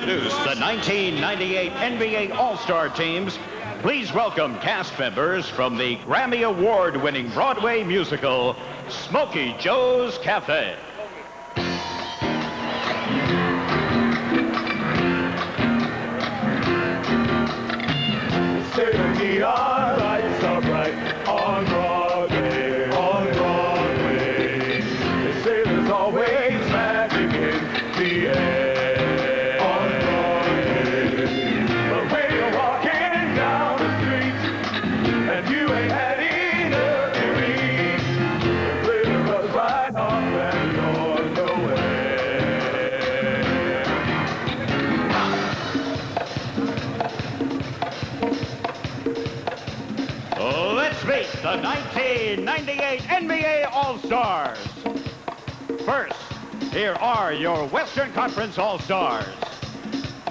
Introduce the 1998 NBA All-Star teams. Please welcome cast members from the Grammy Award-winning Broadway musical, Smokey Joe's Cafe. Certainly our lights are bright on Broadway, on Broadway. They say there's always magic in the air on Broadway. But when you're walking down the street and you ain't had enough to eat, the glitter goes right off and you're nowhere. Let's meet the 1998 NBA All-Stars. First, here are your Western Conference All-Stars.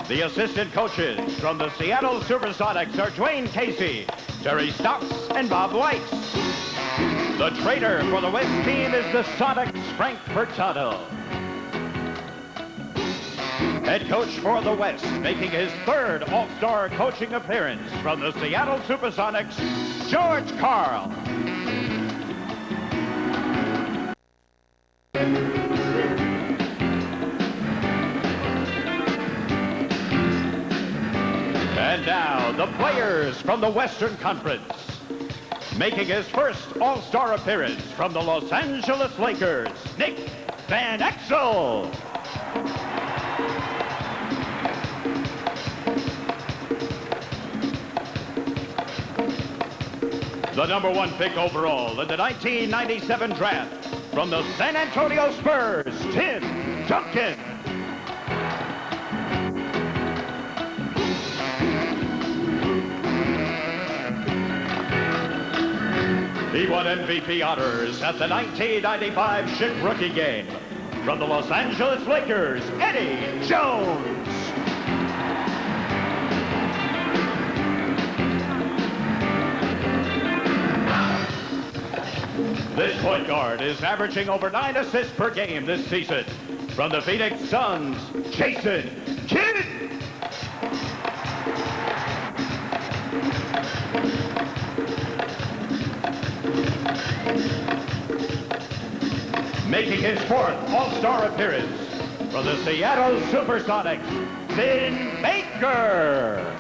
The assistant coaches from the Seattle Supersonics are Dwayne Casey, Terry Stocks, and Bob Weiss. The trainer for the West team is the Sonics, Frank Furtado. Head coach for the West, making his third All-Star coaching appearance from the Seattle Supersonics, George Karl. And now, the players from the Western Conference. Making his first All-Star appearance from the Los Angeles Lakers, Nick Van Exel. The #1 pick overall in the 1997 draft from the San Antonio Spurs, Tim Duncan. He won MVP honors at the 1995 Chic Rookie Game from the Los Angeles Lakers, Eddie Jones. This point guard is averaging over 9 assists per game this season. From the Phoenix Suns, Jason Kidd. Making his fourth All-Star appearance from the Seattle Supersonics, Vin Baker.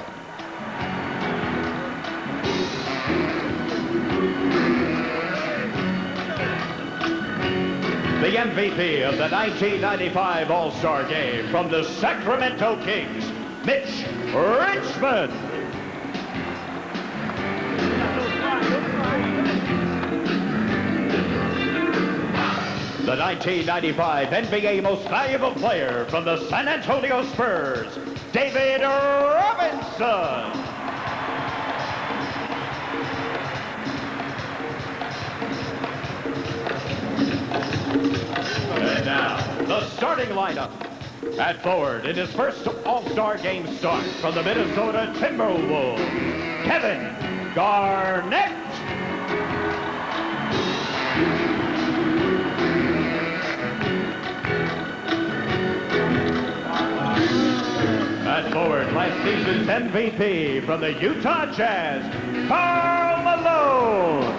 The MVP of the 1995 All-Star Game from the Sacramento Kings, Mitch Richmond. The 1995 NBA Most Valuable Player from the San Antonio Spurs, David Robinson. And now, the starting lineup. At forward, in his first All-Star Game start from the Minnesota Timberwolves, Kevin Garnett. At forward, last season's MVP from the Utah Jazz, Karl Malone.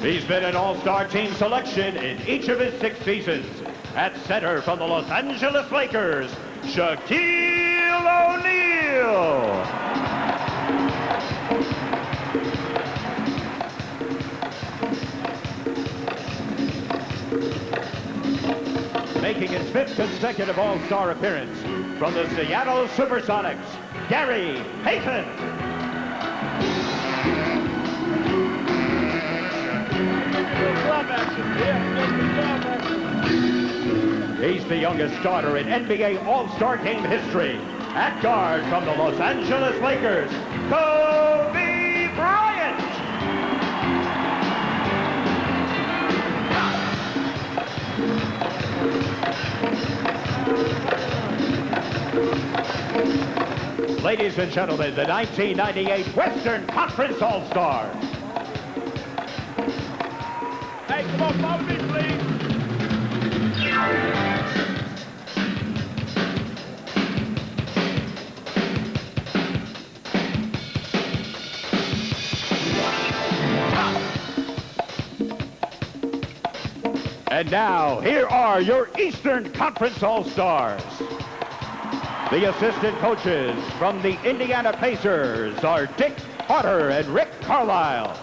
He's been an All-Star team selection in each of his 6 seasons. At center from the Los Angeles Lakers, Shaquille O'Neal. Making his 5th consecutive All-Star appearance from the Seattle Supersonics, Gary Payton. He's the youngest starter in NBA All-Star Game history. At guard from the Los Angeles Lakers, Kobe Bryant. Ladies and gentlemen, the 1998 Western Conference All-Stars. Hey, Come on, follow me, please. And now, here are your Eastern Conference All-Stars. The assistant coaches from the Indiana Pacers are Dick Potter and Rick Carlisle.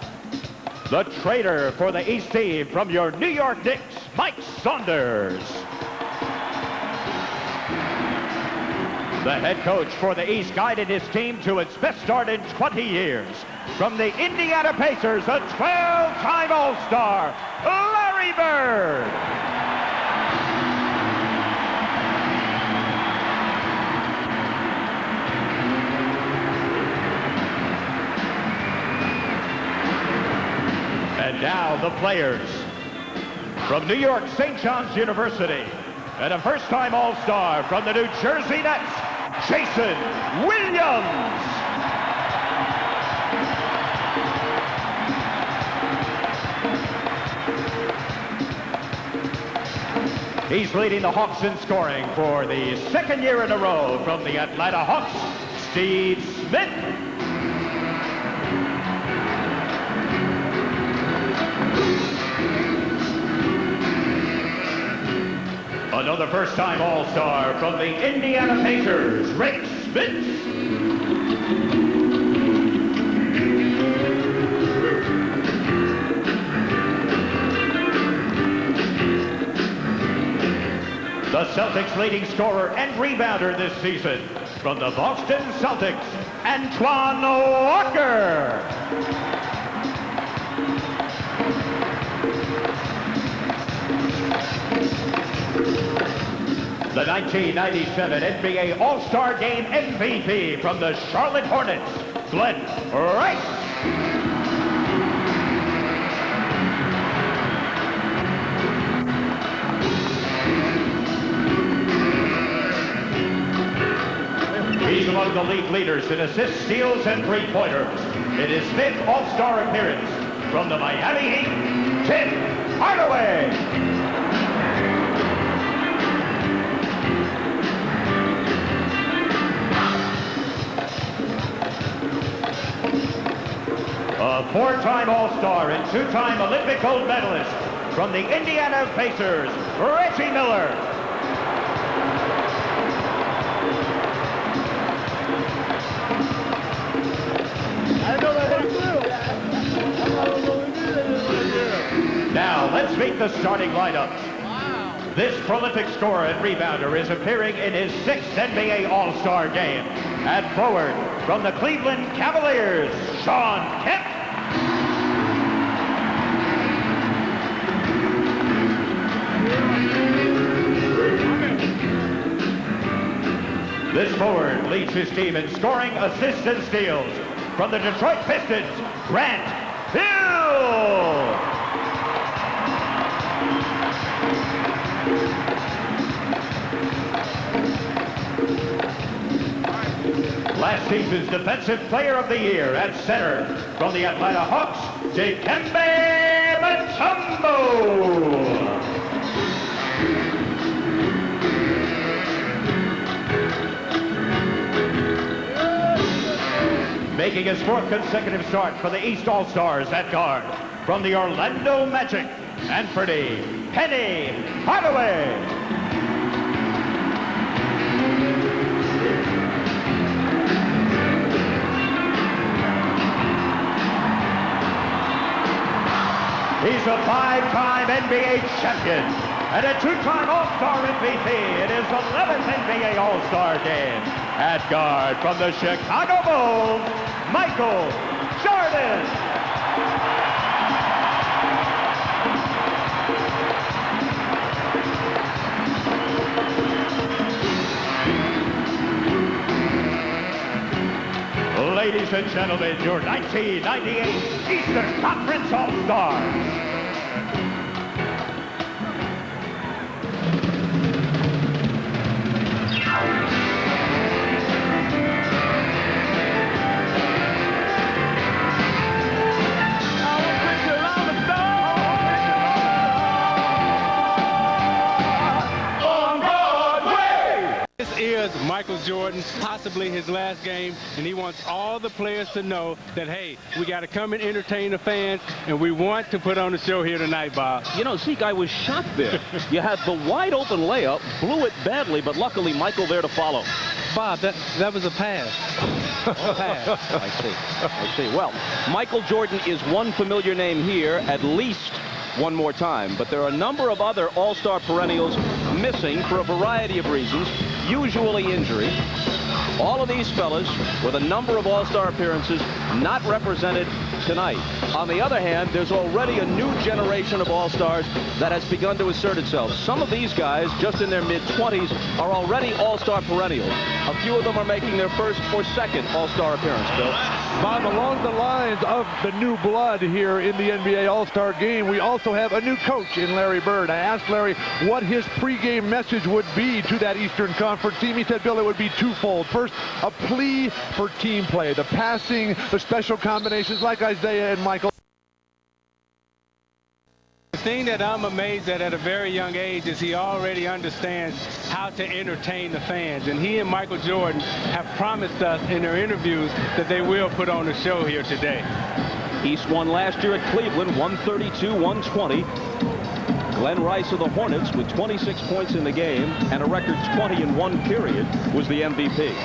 The trainer for the East team from your New York Knicks, Mike Saunders. The head coach for the East guided his team to its best start in 20 years. From the Indiana Pacers, a 12-time All-Star, Larry Bird. And now the players. From New York St. John's University, and a first-time All-Star from the New Jersey Nets, Jason Williams. He's leading the Hawks in scoring for the second year in a row. From the Atlanta Hawks, Steve Smith. Another first-time All-Star from the Indiana Pacers, Rick Smith. The Celtics' leading scorer and rebounder this season, from the Boston Celtics, Antoine Walker. The 1997 NBA All-Star Game MVP from the Charlotte Hornets, Glenn Rice. He's among the league leaders in assists, steals, and three-pointers. In his fifth All-Star appearance, from the Miami Heat, Tim Hardaway. A four-time All-Star and two-time Olympic gold medalist from the Indiana Pacers, Reggie Miller. Now, let's meet the starting lineup. Wow. This prolific scorer and rebounder is appearing in his sixth NBA All-Star game. At forward, from the Cleveland Cavaliers, Shawn Kemp. This forward leads his team in scoring, assists, and steals. From the Detroit Pistons, Grant Hill. Last season's Defensive Player of the Year at center, from the Atlanta Hawks, Dikembe Mutombo. Making his fourth consecutive start for the East All-Stars at guard, from the Orlando Magic, Anthony Penny Hardaway. He's a five-time NBA champion and a two-time All-Star MVP in his 11th NBA All-Star game. At guard, from the Chicago Bulls, Michael Jordan. Ladies and gentlemen, your 1998 Eastern Conference All-Stars. Michael Jordan, possibly his last game, and he wants all the players to know that, hey, we got to come and entertain the fans, and we want to put on the show here tonight, Bob. You know, Zeke, I was shocked there. You had the wide open layup, blew it badly, but luckily Michael there to follow. Bob, that was a pass. Pass. I see. Well, Michael Jordan is one familiar name here, at least one more time, but there are a number of other all-star perennials missing for a variety of reasons, usually injury. All of these fellas with a number of all-star appearances not represented tonight. On the other hand, there's already a new generation of all-stars that has begun to assert itself. Some of these guys, just in their mid-20s, are already all-star perennials. A few of them are making their first or second all-star appearance, Bill. Bob, along the lines of the new blood here in the NBA All-Star Game, we also have a new coach in Larry Bird. I asked Larry what his pregame message would be to that Eastern Conference team. He said, Bill, it would be twofold. First, a plea for team play, the passing, the special combinations like Isaiah and Michael. The thing that I'm amazed at a very young age is he already understands how to entertain the fans. And he and Michael Jordan have promised us in their interviews that they will put on the show here today. East won last year at Cleveland, 132-120. Glenn Rice of the Hornets with 26 points in the game and a record 20 in one period was the MVP.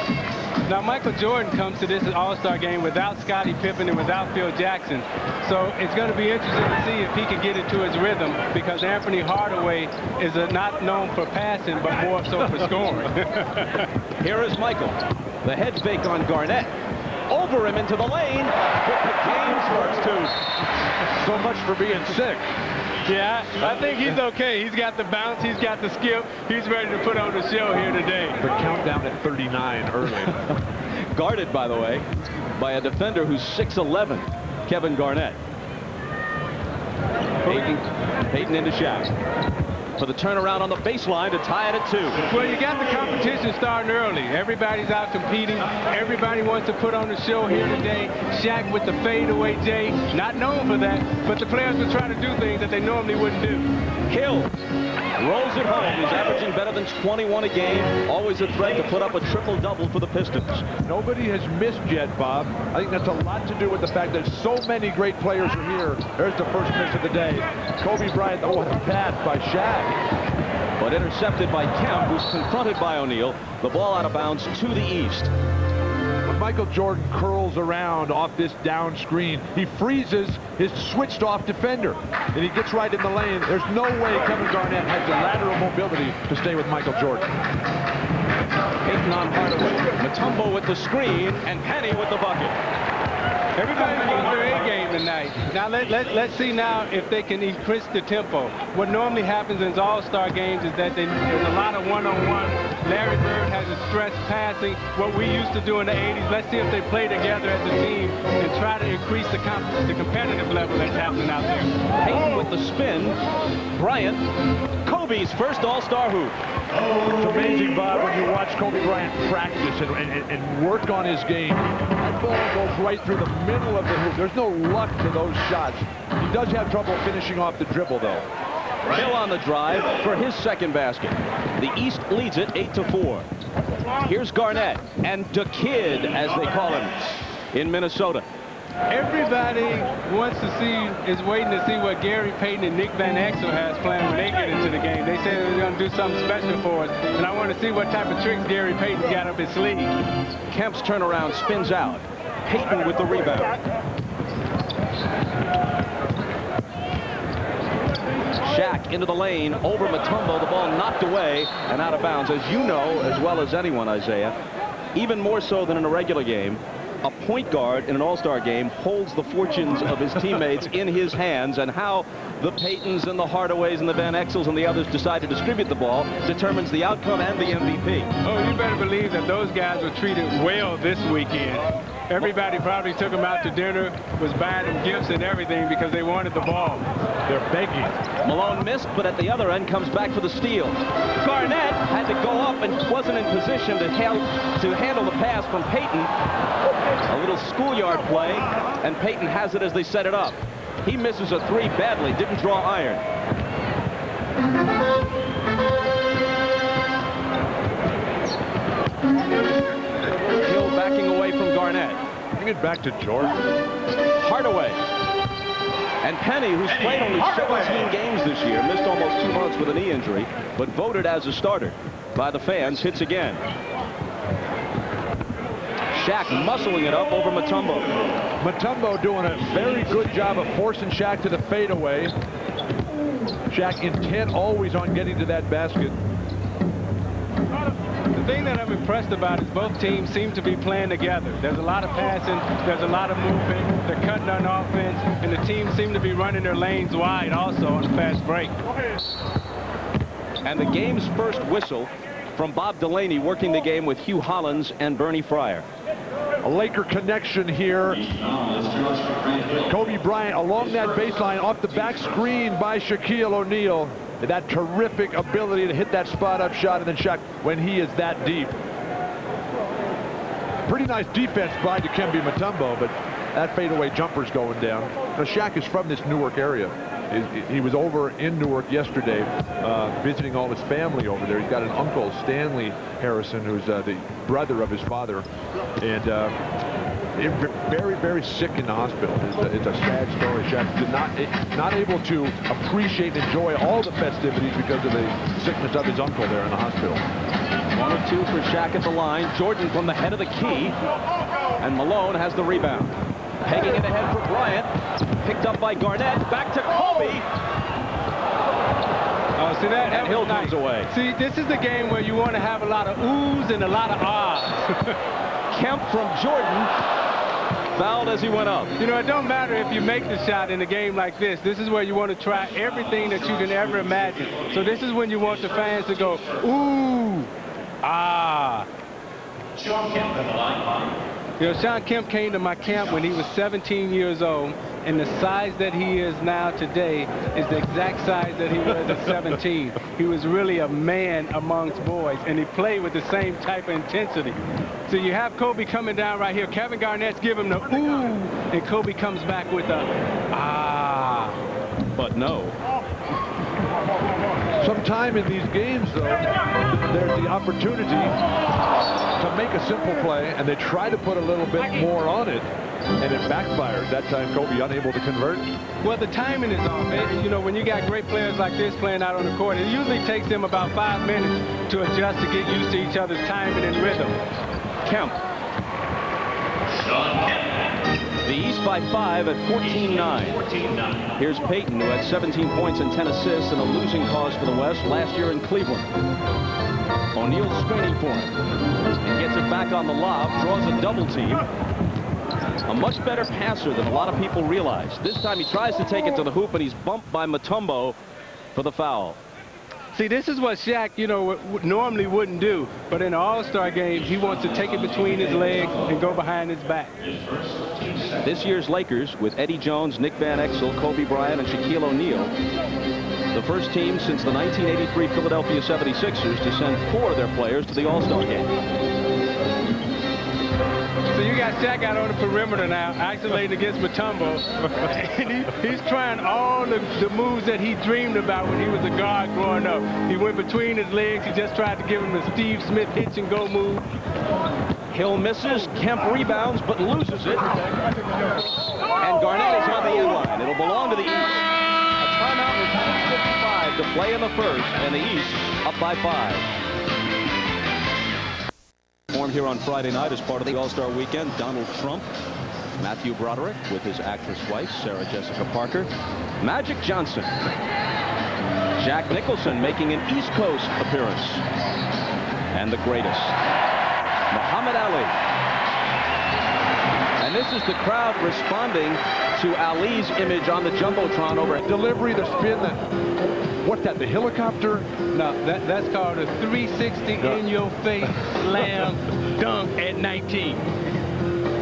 Now, Michael Jordan comes to this All-Star game without Scottie Pippen and without Phil Jackson. So it's going to be interesting to see if he can get into his rhythm, because Anthony Hardaway is not known for passing, but more so for scoring. Here is Michael. The head fake on Garnett. Over him into the lane with the game's first two. So much for being sick. Yeah, I think he's okay. He's got the bounce. He's got the skip. He's ready to put on the show here today. The countdown at 39 early. Guarded, by the way, by a defender who's 6'11", Kevin Garnett. Payton into Shaq. For the turnaround on the baseline to tie it at 2. Well, you got the competition starting early. Everybody's out competing. Everybody wants to put on the show here today. Shaq with the fadeaway J, not known for that, but the players are trying to do things that they normally wouldn't do. Hill rolls it home. He's averaging better than 21 a game. Always a threat to put up a triple-double for the Pistons. Nobody has missed yet, Bob. I think that's a lot to do with the fact that so many great players are here. There's the first miss of the day. Kobe Bryant, oh, what a pass by Shaq. But intercepted by Kemp, who's confronted by O'Neal. The ball out of bounds to the east. When Michael Jordan curls around off this down screen, he freezes his switched off defender, and he gets right in the lane. There's no way Kevin Garnett has the lateral mobility to stay with Michael Jordan. Payton on Hardaway. Mutombo with the screen, and Penny with the bucket. Everybody's on their A game tonight. Now let's see now if they can increase the tempo. What normally happens in all-star games is that there's a lot of one-on-one. Larry Bird has a stress passing, what we used to do in the 80s. Let's see if they play together as a team and try to increase the competitive level that's happening out there. Payton with the spin. Bryant, Kobe's first all-star hoop. It's amazing, Bob, when you watch Kobe Bryant practice and work on his game. That ball goes right through the middle of the hoop. There's no luck to those shots. He does have trouble finishing off the dribble, though. Hill on the drive for his second basket. The East leads it 8-4. Here's Garnett and the Kid, as they call him, in Minnesota. Everybody wants to see, is waiting to see what Gary Payton and Nick Van Exel has planned when they get into the game. They say they're going to do something special for us, and I want to see what type of tricks Gary Payton's got up his sleeve. Kemp's turnaround spins out. Payton with the rebound. Shaq into the lane, over Mutombo, the ball knocked away and out of bounds. As you know, as well as anyone, Isaiah, even more so than in a regular game, a point guard in an all-star game holds the fortunes of his teammates in his hands, and how the Paytons and the Hardaways and the Van Exels and the others decide to distribute the ball determines the outcome and the MVP. Oh, you better believe that those guys were treated well this weekend. Everybody probably took them out to dinner, was buying them gifts and everything because they wanted the ball. They're begging. Malone missed, but at the other end comes back for the steal. Garnett had to go up and wasn't in position to handle the pass from Payton. A little schoolyard play, and Payton has it as they set it up. He misses a three badly, didn't draw iron. Garnett. Bring it back to Jordan. Hardaway. And Penny, who's played only 17 games this year, missed almost 2 months with a knee injury, but voted as a starter by the fans, hits again. Shaq muscling it up over Mutombo. Mutombo doing a very good job of forcing Shaq to the fadeaway. Shaq intent always on getting to that basket. The thing that I'm impressed about is both teams seem to be playing together. There's a lot of passing, there's a lot of movement, they're cutting on offense, and the teams seem to be running their lanes wide also on the fast break. And the game's first whistle from Bob Delaney, working the game with Hugh Hollins and Bernie Fryer. A Laker connection here. Kobe Bryant along that baseline off the back screen by Shaquille O'Neal. That terrific ability to hit that spot-up shot, and then Shaq when he is that deep. Pretty nice defense by Dikembe Mutombo, but that fadeaway jumper's going down. Now, Shaq is from this Newark area. He was over in Newark yesterday visiting all his family over there. He's got an uncle, Stanley Harrison, who's the brother of his father, and very, very sick in the hospital. It's a sad story. Shaq did not able to appreciate and enjoy all the festivities because of the sickness of his uncle there in the hospital. 1 of 2 for Shaq at the line. Jordan from the head of the key, and Malone has the rebound. Pegging it ahead for Bryant. Picked up by Garnett. Back to Kobe. Oh, see that? And Hill comes away. See, this is the game where you want to have a lot of oohs and a lot of ahs. Kemp from Jordan. Fouled as he went up. You know, it don't matter if you make the shot in a game like this. This is where you want to try everything that you can ever imagine. So this is when you want the fans to go, ooh, ah. Sean Kemp at the line. You know, Sean Kemp came to my camp when he was 17 years old, and the size that he is now today is the exact size that he was at 17. He was really a man amongst boys, and he played with the same type of intensity. So you have Kobe coming down right here. Kevin Garnett's giving him the ooh, and Kobe comes back with the ah. But no. Sometime in these games, though, there's the opportunity to make a simple play, and they try to put a little bit more on it, and it backfires. That time, Kobe unable to convert. Well, the timing is off. You know, when you got great players like this playing out on the court, it usually takes them about 5 minutes to adjust to get used to each other's timing and rhythm. Kemp. The East by 5 at 14-9. Here's Peyton, who had 17 points and 10 assists in a losing cause for the West last year in Cleveland. O'Neal screening for him. And gets it back on the lob, draws a double team. A much better passer than a lot of people realize. This time he tries to take it to the hoop, and he's bumped by Mutombo for the foul. See, this is what Shaq, you know, normally wouldn't do. But in an all-star game, he wants to take it between his legs and go behind his back. This year's Lakers, with Eddie Jones, Nick Van Exel, Kobe Bryant, and Shaquille O'Neal, the first team since the 1983 Philadelphia 76ers to send 4 of their players to the All-Star game. So you got Shaq out on the perimeter now, isolating against Mutombo. And he's trying all the moves that he dreamed about when he was a guard growing up. He went between his legs. He just tried to give him the Steve Smith hitch and go move. Hill misses. Kemp rebounds, but loses it. And Garnett is on the end line. It'll belong to the East. A timeout with 2:55 to play in the first, and the East up by 5. Formed here on Friday night as part of the All-Star Weekend, Donald Trump, Matthew Broderick with his actress wife, Sarah Jessica Parker, Magic Johnson, Jack Nicholson making an East Coast appearance, and the greatest, Muhammad Ali. And this is the crowd responding to Ali's image on the Jumbotron over. Delivery, the spin, what's that, the helicopter? No, that's called a 360 in your face slam dunk at 19.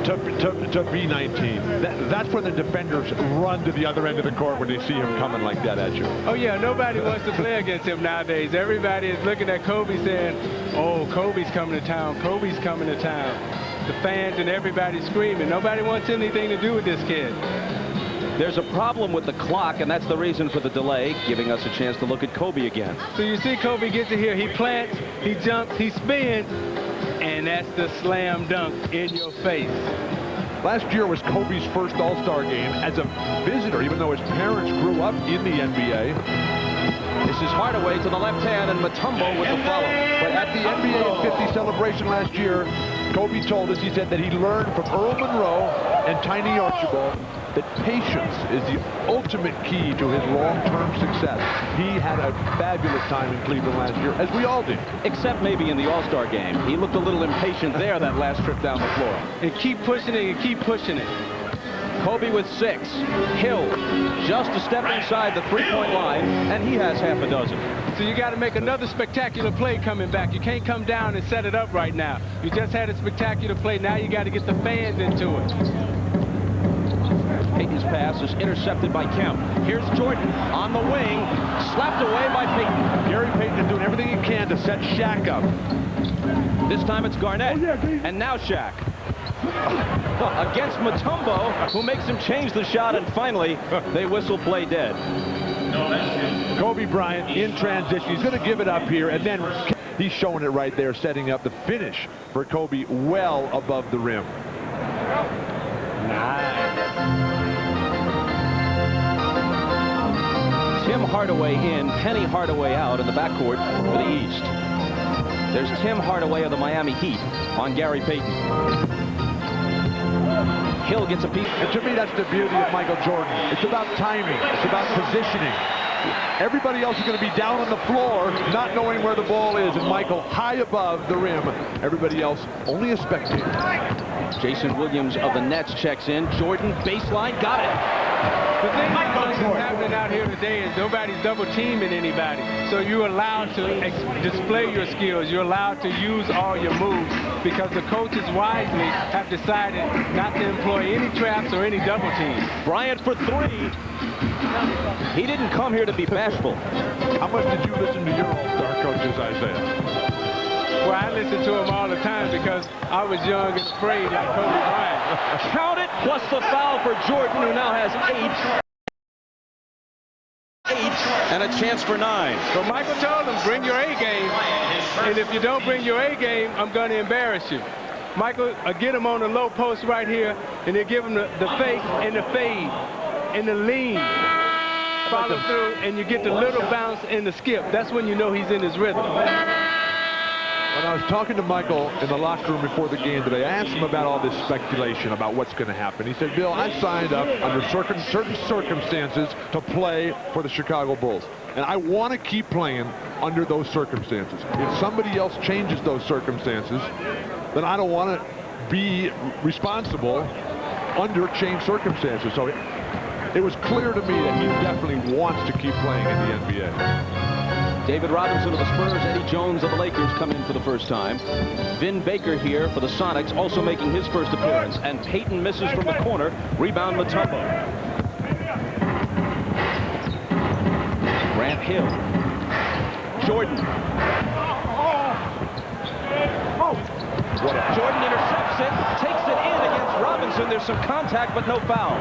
To be 19. That's when the defenders run to the other end of the court when they see him coming like that at you. Oh, yeah, nobody wants to play against him nowadays. Everybody is looking at Kobe saying, oh, Kobe's coming to town, Kobe's coming to town. The fans and everybody screaming. Nobody wants anything to do with this kid. There's a problem with the clock, and that's the reason for the delay, giving us a chance to look at Kobe again. So you see Kobe gets it here. He plants, he jumps, he spins, And that's the slam dunk in your face. Last year was Kobe's first All-Star game as a visitor, even though his parents grew up in the NBA. This is Hardaway to the left hand, and Mutombo with the follow. But at the NBA 50 celebration last year, Kobe told us, he said that he learned from Earl Monroe and Tiny Archibald that patience is the ultimate key to his long-term success. He had a fabulous time in Cleveland last year, as we all did. Except maybe in the All-Star game. He looked a little impatient there that last trip down the floor. And keep pushing it and keep pushing it. Kobe with 6. Hill just a step inside the three-point line, and he has half a dozen. So you got to make another spectacular play coming back. You can't come down and set it up right now. You just had a spectacular play. Now you got to get the fans into it. Payton's pass is intercepted by Kemp. Here's Jordan on the wing, slapped away by Payton. Gary Payton is doing everything he can to set Shaq up. This time it's Garnett, and now Shaq. Against Mutombo, who makes him change the shot, and finally they whistle play dead. Kobe Bryant in transition. He's going to give it up here, and then he's showing it right there, setting up the finish for Kobe well above the rim. Tim Hardaway in, Penny Hardaway out in the backcourt for the East. There's Tim Hardaway of the Miami Heat on Gary Payton. Hill gets a piece. And to me, that's the beauty of Michael Jordan. It's about timing. It's about positioning. Everybody else is going to be down on the floor, not knowing where the ball is, and Michael high above the rim. Everybody else only a spectator. Jason Williams of the Nets checks in. Jordan, baseline, got it. The thing that's happening out here today is nobody's double teaming anybody. So you're allowed to display your skills. You're allowed to use all your moves because the coaches wisely have decided not to employ any traps or any double teams. Bryant for 3. He didn't come here to be bashful. How much did you listen to your All-Star coaches, Isaiah? Well, I listen to them all the time because I was young and afraid like Kobe Bryant. Count it, plus the foul for Jordan, who now has 8. And a chance for 9. So Michael told him, bring your A game. And if you don't bring your A game, I'm going to embarrass you. Michael, get him on the low post right here, and then give him the fake and the fade and the lean. Follow through, and you get the little bounce and the skip. That's when you know he's in his rhythm. When I was talking to Michael in the locker room before the game today, I asked him about all this speculation about what's going to happen. He said, Bill, I signed up under certain circumstances to play for the Chicago Bulls. And I want to keep playing under those circumstances. If somebody else changes those circumstances, then I don't want to be responsible under changed circumstances. So it was clear to me that he definitely wants to keep playing in the NBA. David Robinson of the Spurs, Eddie Jones of the Lakers come in for the first time. Vin Baker here for the Sonics, also making his first appearance. And Payton misses from the corner. Rebound Mutombo. Grant Hill. Jordan. Jordan intercepts it, takes it in against Robinson. There's some contact, but no foul.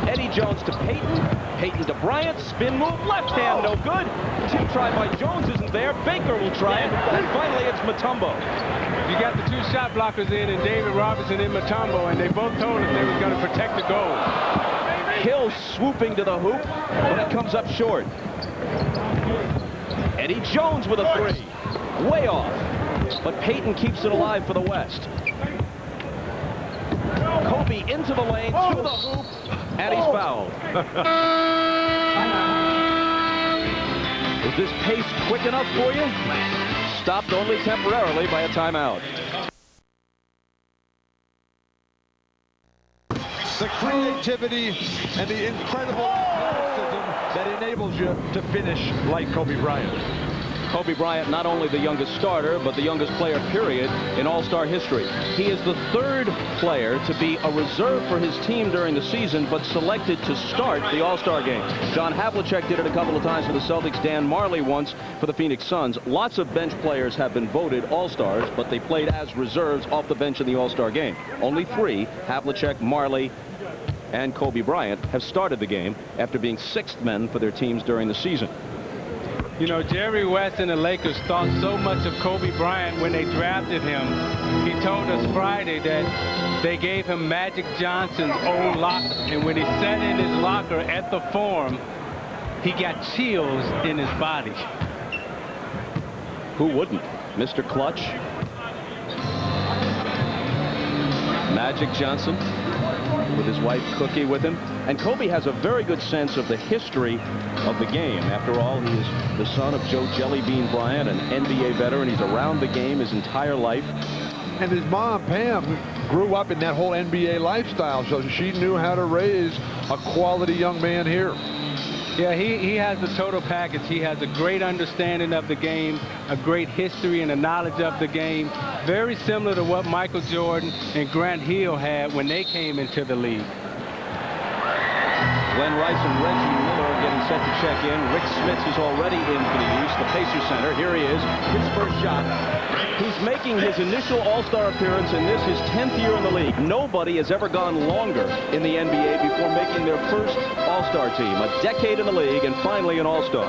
Eddie Jones to Payton. Payton to Bryant. Spin move. Left hand, no good. Two try by Jones isn't there. Baker will try it. And finally, it's Mutombo. You got the 2 shot blockers in David Robinson and Mutombo, and they both told him they were going to protect the goal. Hill swooping to the hoop, but it comes up short. Eddie Jones with a 3. Way off. But Payton keeps it alive for the West. Kobe into the lane, to the hoop, and he's fouled. Was this pace quick enough for you? Stopped only temporarily by a timeout. The creativity and the incredible athleticism that enables you to finish like Kobe Bryant. Kobe Bryant, not only the youngest starter, but the youngest player, period, in All-Star history. He is the 3rd player to be a reserve for his team during the season, but selected to start the All-Star game. John Havlicek did it a couple of times for the Celtics. Dan Marley once for the Phoenix Suns. Lots of bench players have been voted All-Stars, but they played as reserves off the bench in the All-Star game. Only 3, Havlicek, Marley, and Kobe Bryant, have started the game after being 6th men for their teams during the season. You know, Jerry West and the Lakers thought so much of Kobe Bryant when they drafted him. He told us Friday that they gave him Magic Johnson's old locker, and when he sat in his locker at the Forum, he got chills in his body. Who wouldn't? Mr. Clutch. Magic Johnson with his wife Cookie with him. And Kobe has a very good sense of the history of the game. After all, he is the son of Joe Jellybean Bryant, an NBA veteran. He's around the game his entire life. And his mom, Pam, grew up in that whole NBA lifestyle, so she knew how to raise a quality young man here. Yeah, he has the total package. He has a great understanding of the game, a great history and a knowledge of the game, very similar to what Michael Jordan and Grant Hill had when they came into the league. Glenn Rice and Reggie Miller are getting set to check in. Rick Smits is already in for the East, the Pacers center. Here he is, his first shot. He's making his initial All-Star appearance in this, his 10th year in the league. Nobody has ever gone longer in the NBA before making their first All-Star team. A decade in the league and finally an All-Star.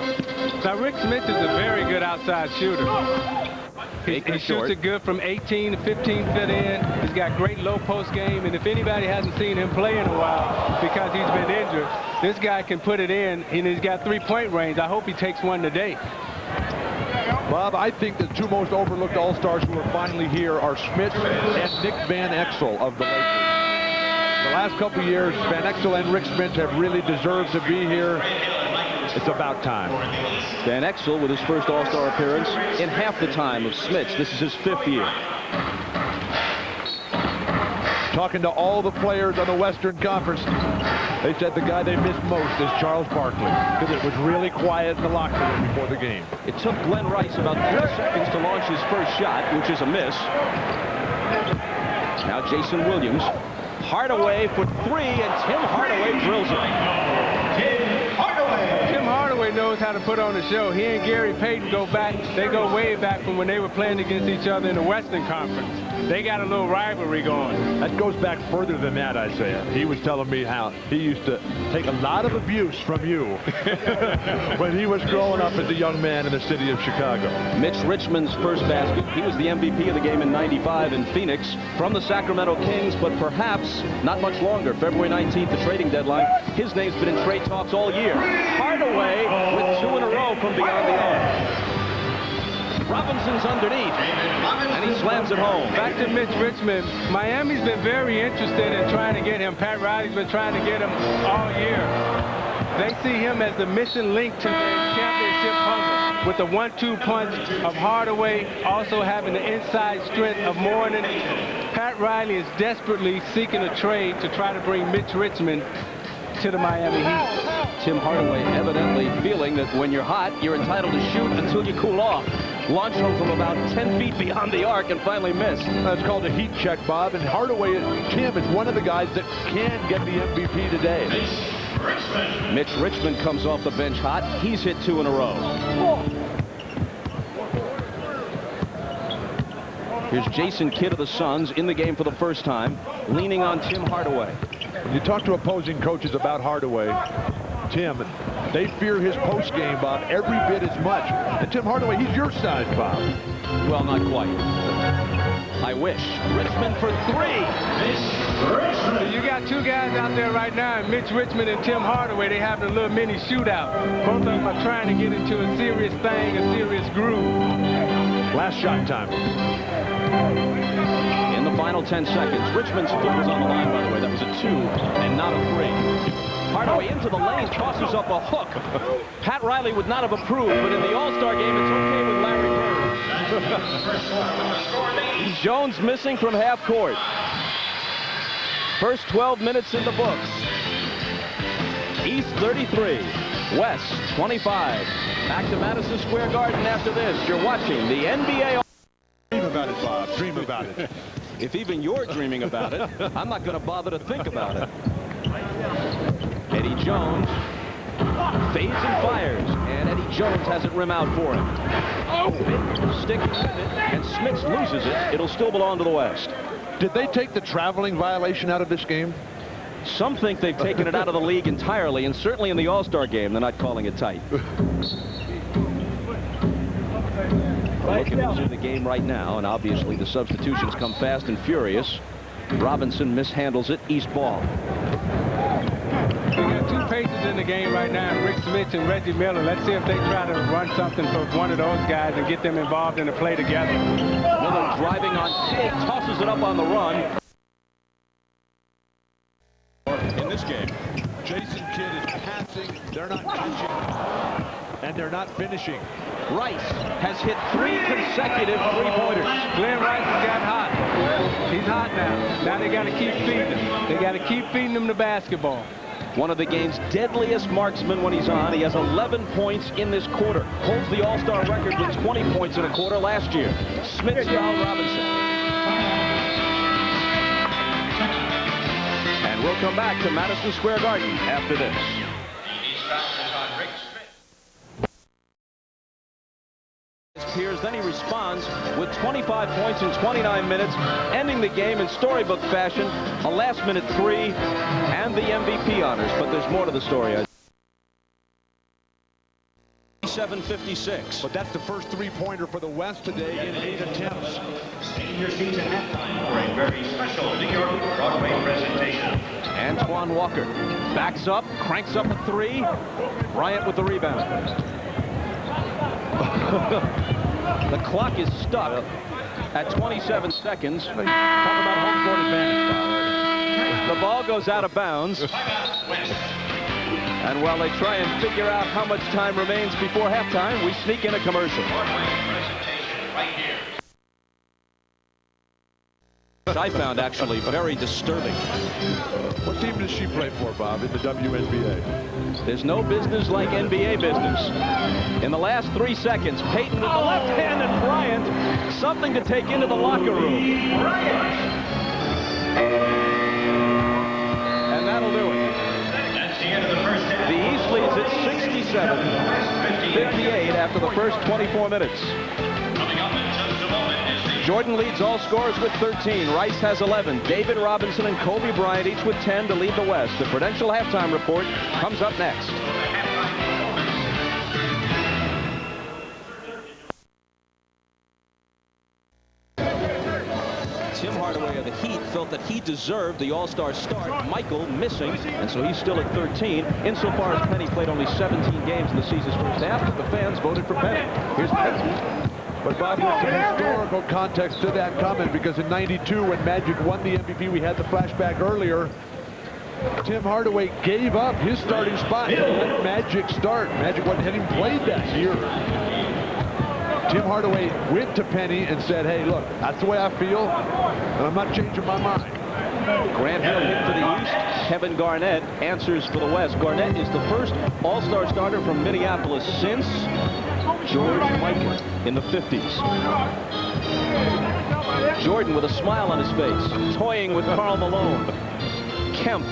Now, Rick Smits is a very good outside shooter. He shoots it good from 18 to 15 feet in. He's got great low post game, and if anybody hasn't seen him play in a while because he's been injured, this guy can put it in, and he's got three-point range. I hope he takes one today. Bob, I think the two most overlooked All-Stars who are finally here are Smits and Nick Van Exel of the Lakers. The last couple of years, Van Exel and Rick Smits have really deserved to be here. It's about time. Van Exel with his first All-Star appearance in half the time of Smits. This is his 5th year. Talking to all the players on the Western Conference, they said the guy they missed most is Charles Barkley because it was really quiet in the locker room before the game. It took Glenn Rice about 3 seconds to launch his first shot, which is a miss. Now Jason Williams. Hardaway for 3, and Tim Hardaway drills it. Tim Hardaway knows how to put on a show. He and Gary Payton go back. They go way back from when they were playing against each other in the Western Conference. They got a little rivalry going. That goes back further than that, Isaiah. He was telling me how he used to take a lot of abuse from you when he was growing up as a young man in the city of Chicago. Mitch Richmond's first basket. He was the MVP of the game in '95 in Phoenix from the Sacramento Kings, but perhaps not much longer. February 19th, the trading deadline. His name's been in trade talks all year. Hardaway with 2 in a row from beyond the arc. Robinson's underneath, and he slams it home. Back to Mitch Richmond. Miami's been very interested in trying to get him. Pat Riley's been trying to get him all year. They see him as the missing link to their championship puzzle, with the 1-2 punch of Hardaway, also having the inside strength of Mourning. Pat Riley is desperately seeking a trade to try to bring Mitch Richmond to the Miami Heat. Tim Hardaway evidently feeling that when you're hot, you're entitled to shoot until you cool off. Launched home from about 10 feet beyond the arc and finally missed. That's called a heat check, Bob. And Hardaway, Tim, is one of the guys that can get the MVP today. Mitch Richmond comes off the bench hot. He's hit 2 in a row. Here's Jason Kidd of the Suns in the game for the first time, leaning on Tim Hardaway. When you talk to opposing coaches about Hardaway, Tim, they fear his post game, Bob, every bit as much. And Tim Hardaway, he's your size, Bob. Well, not quite. I wish. Richmond for 3. You got 2 guys out there right now, Mitch Richmond and Tim Hardaway. They having a little mini shootout. Both of them are trying to get into a serious thing, a serious groove. Last shot time. In the final 10 seconds, Richmond's foot was on the line, by the way. That was a 2 and not a 3. Hardaway into the lane, tosses up a hook. Pat Riley would not have approved, but in the All-Star game, it's okay with Larry Bird. Jones missing from half court. First 12 minutes in the books. East 33, West 25. Back to Madison Square Garden after this. You're watching the NBA. Dream about it, Bob. Dream about it. If even you're dreaming about it, I'm not going to bother to think about it. Eddie Jones fades and fires, and Eddie Jones has it rim out for him. Stick with it, and Smits loses it. It'll still belong to the West. Did they take the traveling violation out of this game? Some think they've taken it out of the league entirely, and certainly in the All-Star game, they're not calling it tight. Looking into the game right now, and obviously the substitutions come fast and furious. Robinson mishandles it. East ball. We got two paces in the game right now, Rick Smith and Reggie Miller. Let's see if they try to run something for one of those guys and get them involved in the play together. Miller driving on Kidd, tosses it up on the run. In this game, Jason Kidd is passing, they're not catching, and they're not finishing. Rice has hit 3 consecutive three-pointers. Glenn Rice has got hot. He's hot now. Now they got to keep feeding him. They got to keep feeding him the basketball. One of the game's deadliest marksmen when he's on. He has 11 points in this quarter. Holds the All-Star record with 20 points in a quarter last year. Smith fouled Robinson. And we'll come back to Madison Square Garden after this. Appears, then he responds with 25 points in 29 minutes, ending the game in storybook fashion, a last-minute 3, and the MVP honors. But there's more to the story. 7:56. But that's the first three-pointer for the West today in 8 attempts. Taking your seats at halftime for a very special New York Broadway presentation. Antoine Walker backs up, cranks up a 3. Bryant with the rebound. The clock is stuck at 27 seconds. Talk about home court advantage. The ball goes out of bounds. And while they try and figure out how much time remains before halftime, we sneak in a commercial. I found actually very disturbing. What team does she play for, Bob, in the WNBA? There's no business like NBA business. In the last 3 seconds, Payton with the left hand and Bryant, something to take into the locker room. And that'll do it. That's the end of the first half. The East leads at 67-58 after the first 24 minutes. Coming up in just a moment is the Jordan leads all scorers with 13. Rice has 11. David Robinson and Kobe Bryant each with 10 to lead the West. The Prudential halftime report comes up next. Tim Hardaway of the Heat felt that he deserved the All-Star start. Michael missing, and so he's still at 13. Insofar as Penny played only 17 games in the season's first half, but the fans voted for Penny. Here's Penny. But Bob, there's some historical context to that comment, because in '92, when Magic won the MVP, we had the flashback earlier. Tim Hardaway gave up his starting spot to let Magic start. Magic hadn't played that year. Tim Hardaway went to Penny and said, hey, look, that's the way I feel, and I'm not changing my mind. Grant Hill hit for the East. Kevin Garnett answers for the West. Garnett is the first All-Star starter from Minneapolis since George Mikan in the 50s. Jordan with a smile on his face, toying with Karl Malone. Kemp.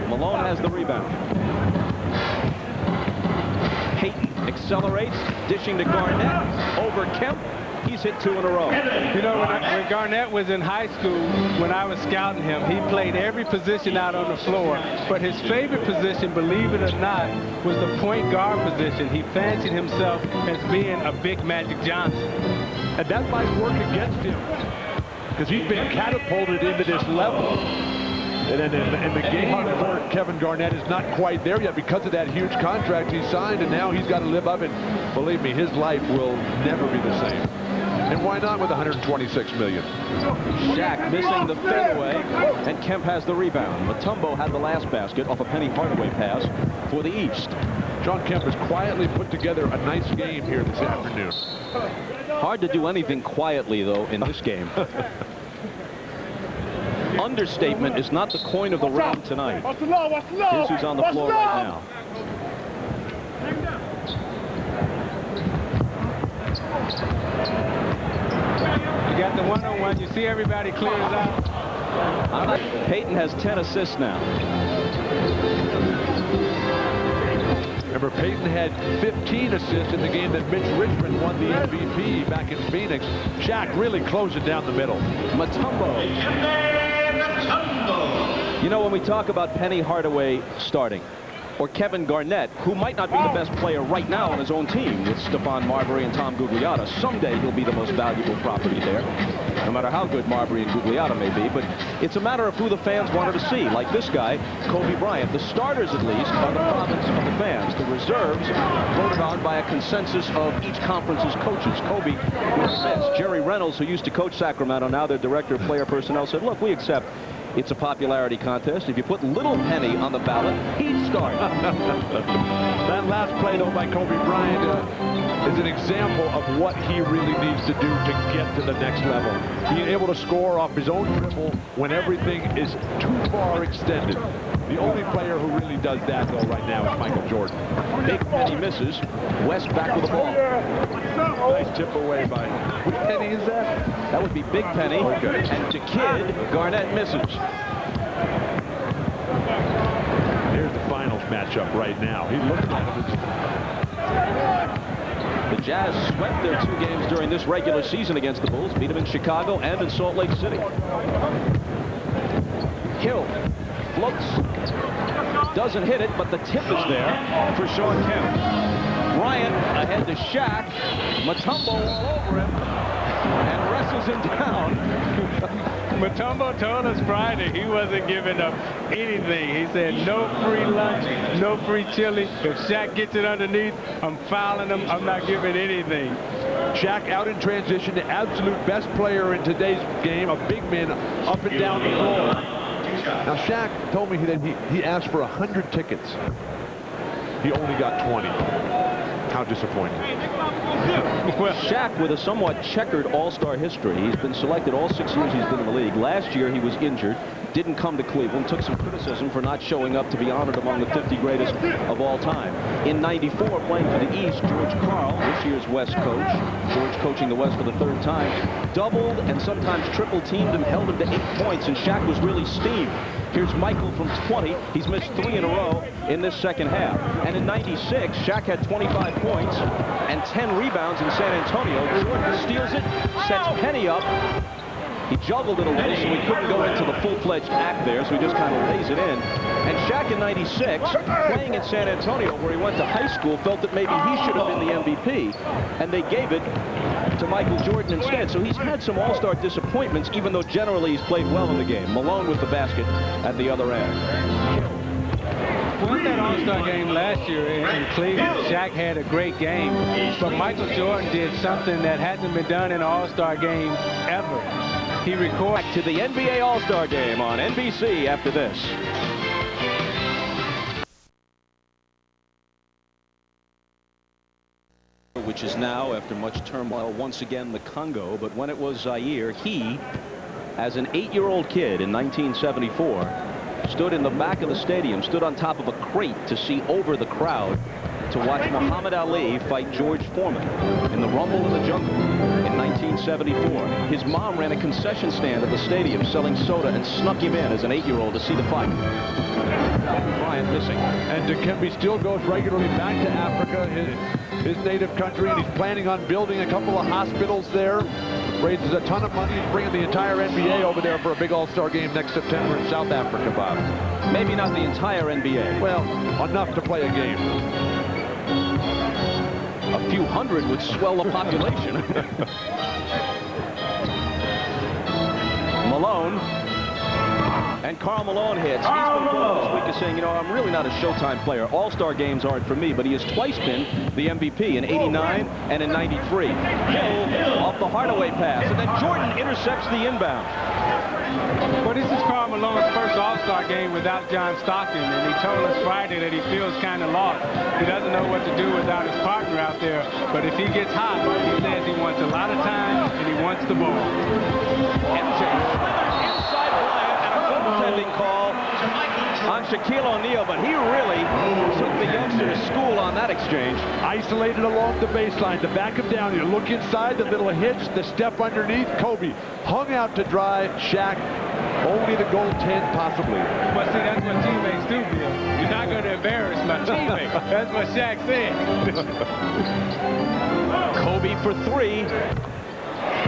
Malone has the rebound. Payton accelerates, dishing to Garnett. Over Kemp. He's hit 2 in a row. You know, when Garnett was in high school, when I was scouting him, he played every position out on the floor. But his favorite position, believe it or not, was the point guard position. He fancied himself as being a big Magic Johnson. And that might work against him, because he's been catapulted into this level. And in the game where Kevin Garnett is not quite there yet because of that huge contract he signed, and now he's got to live up, and believe me, his life will never be the same. And why not with $126 million? Shaq missing the fadeaway, and Kemp has the rebound. Mutombo had the last basket off a Penny Hardaway pass for the East. John Kemp has quietly put together a nice game here this afternoon. Hard to do anything quietly, though, in this game. Understatement is not the coin of the realm tonight. Here's who's on the floor right now. You got the one-on-one. You see everybody clears out. Payton has 10 assists now. Remember, Payton had 15 assists in the game that Mitch Richmond won the MVP back in Phoenix. Shaq really closing down the middle. Mutombo. You know, when we talk about Penny Hardaway starting, or Kevin Garnett, who might not be the best player right now on his own team with Stephon Marbury and Tom Gugliotta. Someday he'll be the most valuable property there, no matter how good Marbury and Gugliotta may be. But it's a matter of who the fans wanted to see, like this guy, Kobe Bryant. The starters, at least, are the province of the fans. The reserves voted on by a consensus of each conference's coaches. Kobe was missed. Jerry Reynolds, who used to coach Sacramento, now their director of player personnel, said, look, we accept it's a popularity contest. If you put Little Penny on the ballot, he'd start. That last play, though, by Kobe Bryant is an example of what he really needs to do to get to the next level. Being able to score off his own dribble when everything is too far extended. The only player who really does that, though, right now is Michael Jordan. Big Penny misses. West back with the ball. Nice tip away by... Which Penny is that? That would be Big Penny. Okay. And to Kidd, Garnett misses. Here's the finals matchup right now. He looks at The Jazz swept their 2 games during this regular season against the Bulls. Beat them in Chicago and in Salt Lake City. Hill floats. Doesn't hit it, but the tip is there for Sean Kemp. Bryant ahead to Shaq. Mutombo all over him and wrestles him down. Mutombo told us Friday he wasn't giving up anything. He said no free lunch, no free chili. If Shaq gets it underneath, I'm fouling him. I'm not giving anything. Shaq out in transition, the absolute best player in today's game, a big man up and down the floor. Now, Shaq told me that he asked for 100 tickets. He only got 20. How disappointing. Well, Shaq with a somewhat checkered all-star history. He's been selected all 6 years he's been in the league. Last year he was injured, didn't come to Cleveland, took some criticism for not showing up to be honored among the 50 greatest of all time. In '94, playing for the East, George Karl, this year's West coach, George coaching the West for the 3rd time, doubled and sometimes triple teamed him, held him to 8 points, and Shaq was really steamed. Here's Michael from 20. He's missed 3 in a row in this second half. And in '96, Shaq had 25 points and 10 rebounds in San Antonio. Jordan steals it, sets Penny up. He juggled it a little, so he couldn't go into the full-fledged act there, so he just kind of lays it in. And Shaq in '96, playing in San Antonio, where he went to high school, felt that maybe he should have been the MVP, and they gave it to Michael Jordan instead. So he's had some all-star disappointments, even though generally he's played well in the game. Malone with the basket at the other end. Won that All-Star game last year in Cleveland. Shaq had a great game, but Michael Jordan did something that hasn't been done in an All-Star game ever. He recorded to the NBA All-Star Game on NBC after this. Which is now, after much turmoil, once again the Congo. But when it was Zaire, he, as an 8-year-old kid in 1974, stood in the back of the stadium, stood on top of a crate to see over the crowd to watch Muhammad Ali fight George Foreman in the Rumble in the Jungle in 1974. His mom ran a concession stand at the stadium selling soda and snuck him in as an 8-year-old to see the fight. Bryant missing. And Dikembe still goes regularly back to Africa, his native country, and he's planning on building a couple of hospitals there. Raises a ton of money. He's bringing the entire NBA over there for a big All-Star game next September in South Africa, Bob. Maybe not the entire NBA. Well, enough to play a game. A few hundred would swell the population. Malone. And Karl Malone hits. He's been quoted this week as saying, you know, I'm really not a Showtime player. All-Star games aren't for me, but he has twice been the MVP in '89 and in '93. Hill off the Hardaway pass, and then Jordan intercepts the inbound. Well, this is Karl Malone's first All-Star game without John Stockton, and he told us Friday that he feels kind of lost. He doesn't know what to do without his partner out there, but if he gets hot, he says he wants a lot of time and he wants the ball. MJ inside Bryant, and a goaltending call on Shaquille O'Neal, but he really took the youngster to school on that exchange. Isolated along the baseline to back him down. You look inside, the little hitch, the step underneath. Kobe hung out to dry. Shaq only the goaltend possibly. Well, see, that's what teammates do, Bill. You're not going to embarrass my teammate. That's what Shaq said. Kobe for 3.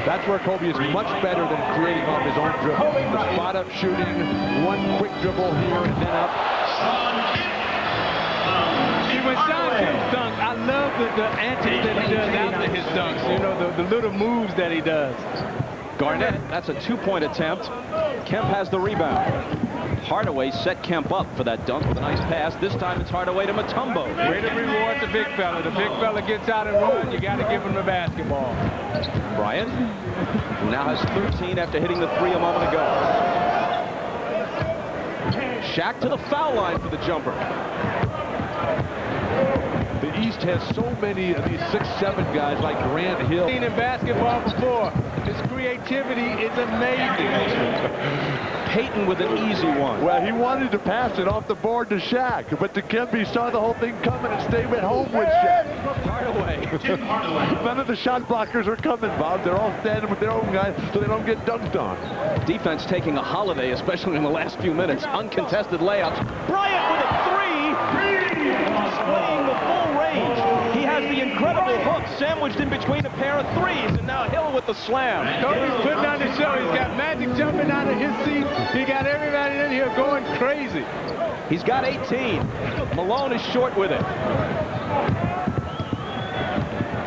That's where Kobe is much better than creating off his own dribble. The spot-up shooting, one quick dribble here and then up. the antics that he does after his dunks. You know, the little moves that he does. Garnett, that's a 2-point attempt. Kemp has the rebound. Hardaway set Kemp up for that dunk with a nice pass. This time it's Hardaway to Mutombo. Way to reward the big fella. The big fella gets out and runs. You got to give him the basketball. Bryant, who now has 13 after hitting the 3 a moment ago. Shaq to the foul line for the jumper. The East has so many of these 6'7" guys like Grant Hill. Seen in basketball before. His creativity is amazing. Peyton with an easy one. Well, he wanted to pass it off the board to Shaq, but the Kempe saw the whole thing coming and stayed at home with Shaq. Hardaway. None of the shot blockers are coming, Bob. They're all standing with their own guys so they don't get dunked on. Defense taking a holiday, especially in the last few minutes. Uncontested layups. Bryant with a 3. Displaying the full range. He has the incredible hook sandwiched in between a pair of 3s, and now Hill with the slam. Kobe's putting on the show. He's got Magic jumping out of his seat. He got everybody in here going crazy. He's got 18. Malone is short with it.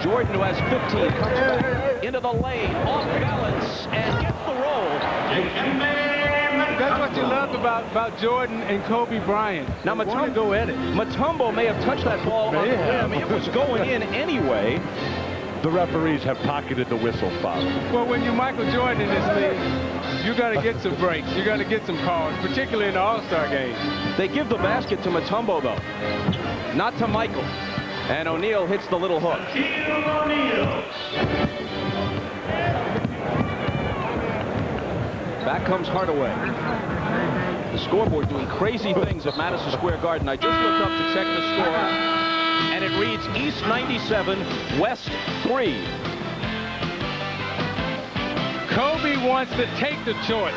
Jordan, who has 15, comes back into the lane, off balance, and gets the roll. That's what you loved about Jordan and Kobe Bryant. Now Mutombo go at it. Mutombo may have touched that ball on the rim. It was going in anyway. The referees have pocketed the whistles, Bob. Well, when you're Michael Jordan in this league, you got to get some breaks. You got to get some calls, particularly in the All-Star game. They give the basket to Mutombo, though, not to Michael. And O'Neal hits the little hook. Back comes Hardaway. The scoreboard doing crazy things at Madison Square Garden. I just looked up to check the score, and it reads East 97, West 3. Kobe wants to take the choice.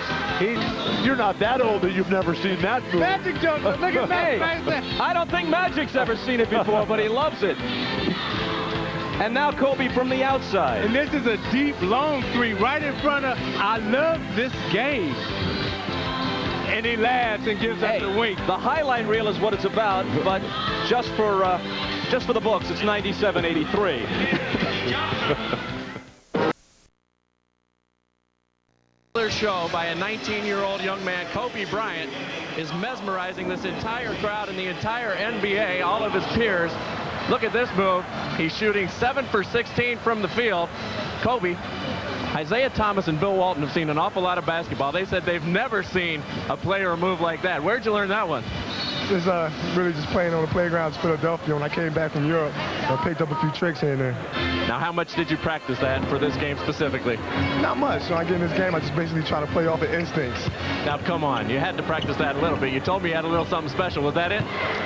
You're not that old that you've never seen that move. Magic jump. Look at Magic. I don't think Magic's ever seen it before, but he loves it. And now Kobe from the outside. And this is a deep, long 3 right in front of, I love this game. And he laughs and gives us a wink. The highlight reel is what it's about, but just for the books, it's 97-83. Show by a 19-year-old young man. Kobe Bryant is mesmerizing this entire crowd and the entire NBA, all of his peers. Look at this move. He's shooting 7 for 16 from the field. Kobe, Isaiah Thomas and Bill Walton have seen an awful lot of basketball. They said they've never seen a player move like that. Where'd you learn that one? Just really just playing on the playgrounds in Philadelphia. When I came back from Europe, I picked up a few tricks here and there. Now, how much did you practice that for this game specifically? Not much. When I get in this game, I just basically try to play off the instincts. Now, come on. You had to practice that a little bit. You told me you had a little something special. Was that it?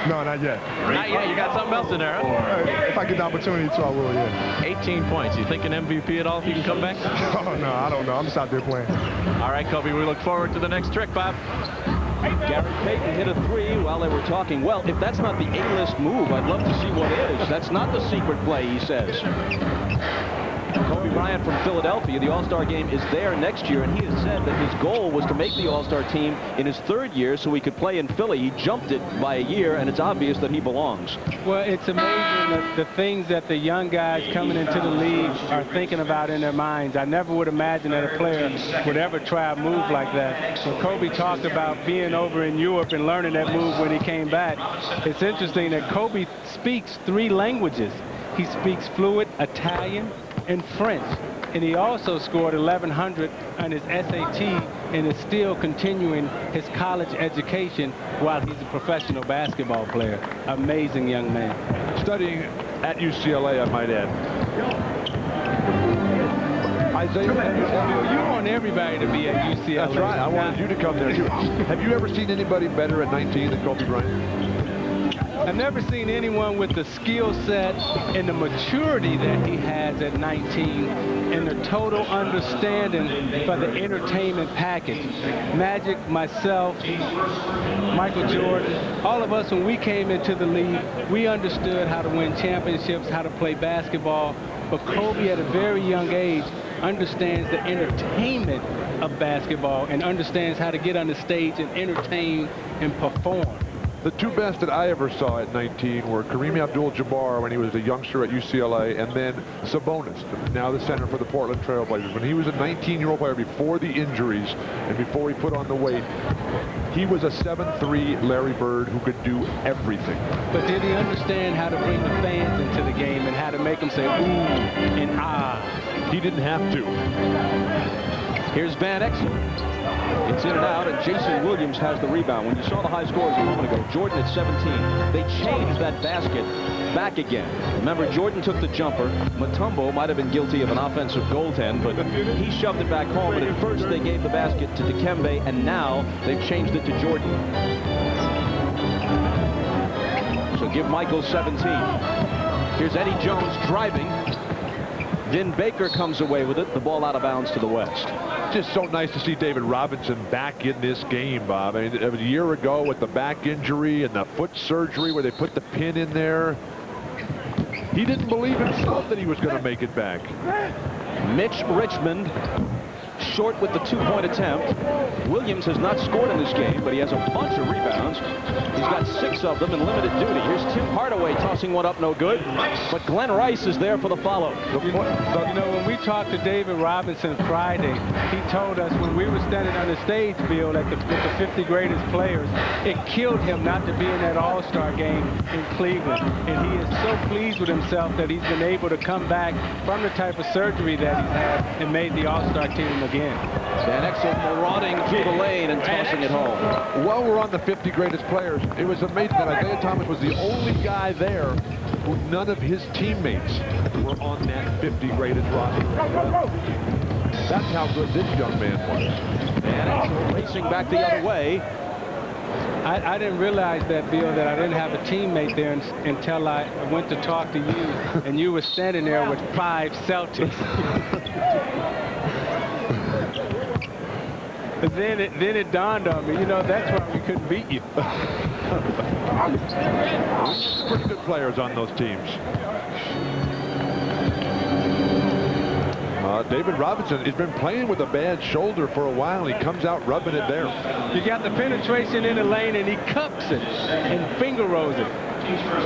No, not yet. Not yet. You got something else in there, huh? If I get the opportunity to, I will, yeah. 18 points. You thinking MVP at all if you can come back? Oh, no, I don't know. I'm just out there playing. All right, Kobe, we look forward to the next trick, Bob. Gary Payton hit a 3 while they were talking. Well, if that's not the A-list move, I'd love to see what is. That's not the secret play, he says. Kobe Bryant from Philadelphia, the All-Star game is there next year, and he has said that his goal was to make the All-Star team in his 3rd year so he could play in Philly. He jumped it by a year, and it's obvious that he belongs. Well, it's amazing the things that the young guys coming into the league are thinking about in their minds. I never would imagine that a player would ever try a move like that. So Kobe talked about being over in Europe and learning that move when he came back. It's interesting that Kobe speaks 3 languages. He speaks fluent Italian and French, and he also scored 1,100 on his SAT and is still continuing his college education while he's a professional basketball player. Amazing young man. Studying at UCLA, I might add. Isaiah, you want everybody to be at UCLA. That's right. I wanted you to come there too. Have you ever seen anybody better at 19 than Kobe Bryant? I've never seen anyone with the skill set and the maturity that he has at 19 and the total understanding for the entertainment package. Magic, myself, Michael Jordan, all of us, when we came into the league, we understood how to win championships, how to play basketball. But Kobe, at a very young age, understands the entertainment of basketball and understands how to get on the stage and entertain and perform. The two best that I ever saw at 19 were Kareem Abdul-Jabbar when he was a youngster at UCLA, and then Sabonis, now the center for the Portland Trail Blazers. When he was a 19-year-old player before the injuries and before he put on the weight, he was a 7'3" Larry Bird who could do everything. But did he understand how to bring the fans into the game and how to make them say ooh and ah? He didn't have to. Here's Van Exel. It's in and out, and Jason Williams has the rebound. When you saw the high scores a moment ago, Jordan at 17, they changed that basket back again. Remember, Jordan took the jumper. Mutombo might have been guilty of an offensive goaltend, but he shoved it back home. And at first, they gave the basket to Dikembe, and now they've changed it to Jordan. So give Michael 17. Here's Eddie Jones driving. Vin Baker comes away with it. The ball out of bounds to the west. Just so nice to see David Robinson back in this game, Bob. I mean, it was a year ago with the back injury and the foot surgery where they put the pin in there. He didn't believe himself that he was going to make it back. Mitch Richmond short with the two-point attempt. Williams has not scored in this game, but he has a bunch of rebounds. He's got 6 of them in limited duty. Here's Tim Hardaway tossing one up, no good. But Glenn Rice is there for the follow. You know, when we talked to David Robinson Friday, he told us when we were standing on the stage, Bill, with the 50 greatest players, it killed him not to be in that All-Star game in Cleveland. And he is so pleased with himself that he's been able to come back from the type of surgery that he's had and made the All-Star team again. Van Exel marauding through the lane and tossing it home. While we're on the 50 greatest players, it was amazing that Isaiah Thomas was the only guy there who none of his teammates were on that 50 greatest roster. That's how good this young man was. Van Exel racing back the other way. I didn't realize that, Bill, that I didn't have a teammate there until I went to talk to you, and you were standing there with 5 Celtics. But then it dawned on me, you know, that's why we couldn't beat you. Pretty good players on those teams. David Robinson has been playing with a bad shoulder for a while. He comes out rubbing it there. You got the penetration in the lane, and he cups it and finger rolls it.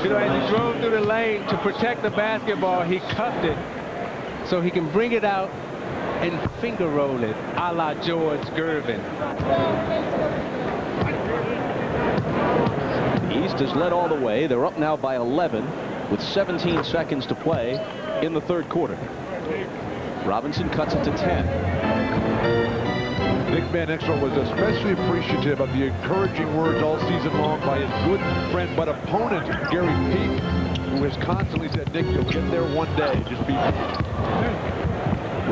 You know, as he drove through the lane to protect the basketball, he cupped it so he can bring it out and finger roll it, a la George Gervin. The East has led all the way. They're up now by 11 with 17 seconds to play in the third quarter. Robinson cuts it to 10. Nick Van Exel was especially appreciative of the encouraging words all season long by his good friend but opponent, Gary Peak, who has constantly said, Nick, you'll get there one day. Just be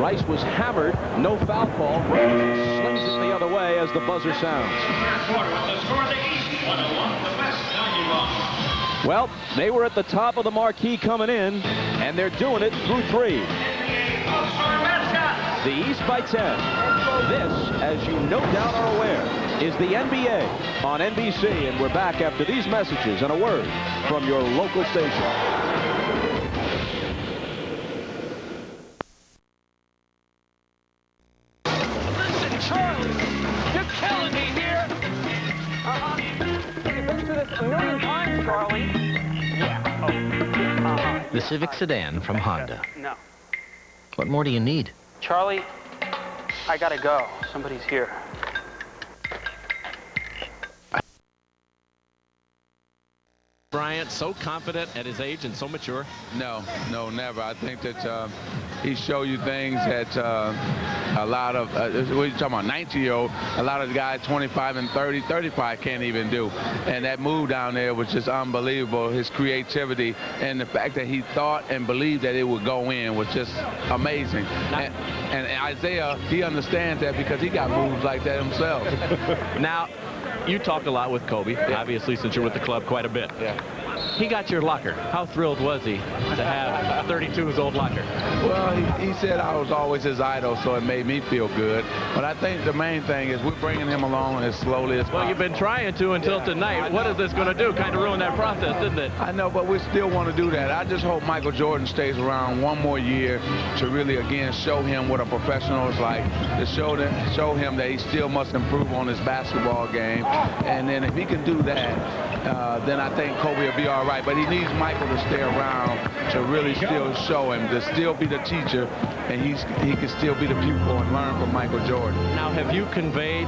Rice was hammered, no foul call. Slings it the other way as the buzzer sounds. Well, they were at the top of the marquee coming in, and they're doing it through 3. The East by 10. This, as you no doubt are aware, is the NBA on NBC, and we're back after these messages and a word from your local station. The Civic sedan from Honda. No. What more do you need? Charlie, I gotta go. Somebody's here. Bryant, so confident at his age and so mature? No, never. I think that he showed you things that a lot of, what are you talking about, 19-year-old, a lot of the guys 25 and 30, 35 can't even do. And that move down there was just unbelievable. His creativity and the fact that he thought and believed that it would go in was just amazing. And Isaiah, he understands that because he got moves like that himself. Now, you talked a lot with Kobe, obviously, since you're with the club quite a bit. Yeah. he got your locker. How thrilled was he to have 32's old locker? Well, he said I was always his idol, so it made me feel good. But I think the main thing is we're bringing him along as slowly as possible. Well, you've been trying to until tonight. What is this going to do? Kind of ruin that process, didn't it? I know, but we still want to do that. I just hope Michael Jordan stays around one more year to really, again, show him what a professional is like, to show him that he still must improve on his basketball game. And then if he can do that, then I think Kobe will be all right. But he needs Michael to stay around to really still show him, to still be the teacher, and he can still be the pupil and learn from Michael Jordan. Now, have you conveyed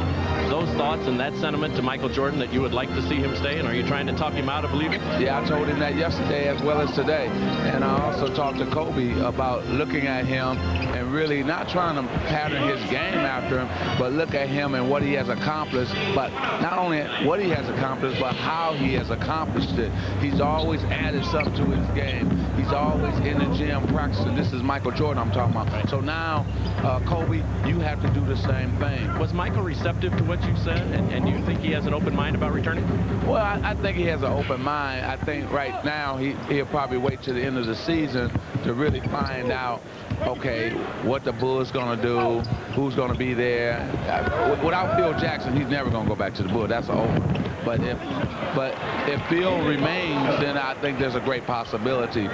those thoughts and that sentiment to Michael Jordan that you would like to see him stay, and are you trying to talk him out of leaving? Yeah, I told him that yesterday as well as today. And I also talked to Kobe about looking at him and really not trying to pattern his game after him, but look at him and what he has accomplished, but not only what he has accomplished, but how he has accomplished it. He's always added something to his game. He's always in the gym practicing. This is Michael Jordan I'm talking about. So now, Kobe, you have to do the same thing. Was Michael receptive to what you said, and you think he has an open mind about returning? Well, I think he has an open mind. I think right now he'll probably wait till the end of the season to really find out, okay, what the Bulls going to do, who's going to be there. Without Phil Jackson, he's never going to go back to the Bulls. That's over. But if Phil remains, then I think there's a great possibility.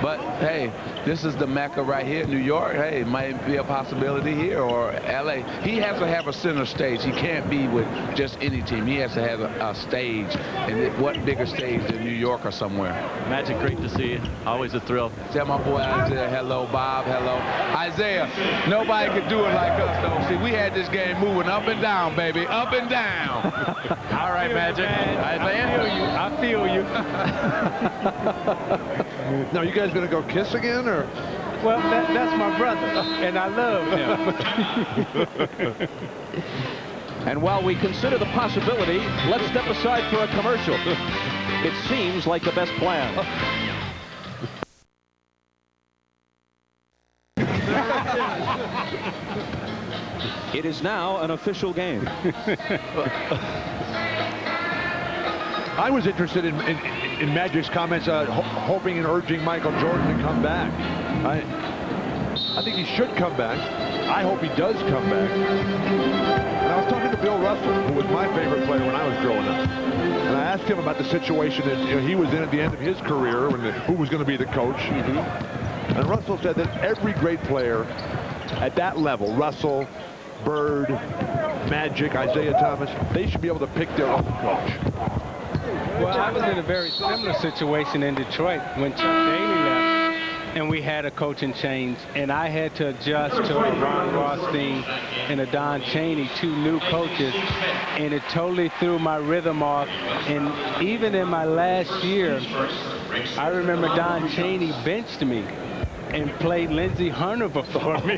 But hey, this is the Mecca right here, New York. Hey, it might be a possibility here, or LA. He has to have a center stage. He can't be with just any team. He has to have a stage. And what bigger stage than New York or somewhere? Magic, great to see you. Always a thrill. Tell my boy Isaiah hello, Bob hello. Isaiah, nobody could do it like us, though. See, we had this game moving up and down, baby, up and down. All right, Magic. Isaiah, I feel you. Now, you guys gonna go kiss again, or? Well, that's my brother, and I love him. And while we consider the possibility, let's step aside for a commercial. It seems like the best plan. It is now an official game. I was interested in Magic's comments, hoping and urging Michael Jordan to come back. I think he should come back. I hope he does come back. And I was talking to Bill Russell, who was my favorite player when I was growing up. And I asked him about the situation that he was in at the end of his career, and who was going to be the coach. And Russell said that every great player at that level, Russell, Bird, Magic, Isaiah Thomas, they should be able to pick their own coach. Well, I was in a very similar situation in Detroit when Chuck Daly left, and we had a coaching change, and I had to adjust to a Ron Rothstein and a Don Chaney, two new coaches, and it totally threw my rhythm off. And even in my last year, I remember Don Chaney benched me and played Lindsey Hunter before me.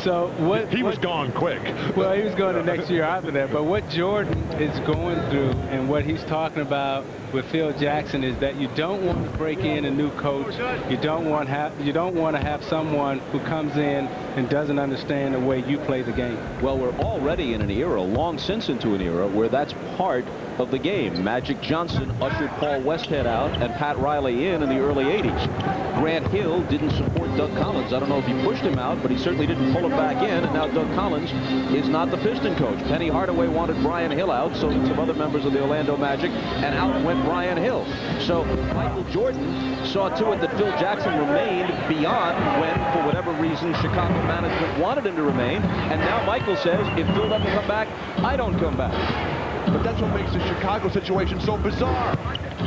So he was gone quick. Well, he was going the next year after that. But what Jordan is going through and what he's talking about with Phil Jackson is that you don't want to break in a new coach. You don't want to have someone who comes in and doesn't understand the way you play the game. Well, we're already in an era, long since into an era, where that's part of the game. Magic Johnson ushered Paul Westhead out and Pat Riley in the early 80s. Grant Hill didn't support Doug Collins. I don't know if he pushed him out, but he certainly didn't pull him back in, and now Doug Collins is not the Piston coach. Penny Hardaway wanted Brian Hill out, so did some other members of the Orlando Magic, and out went Brian Hill. So Michael Jordan saw to it that Phil Jackson remained beyond when, for whatever reason, Chicago management wanted him to remain, and now Michael says, if Phil doesn't come back, I don't come back. But that's what makes the Chicago situation so bizarre,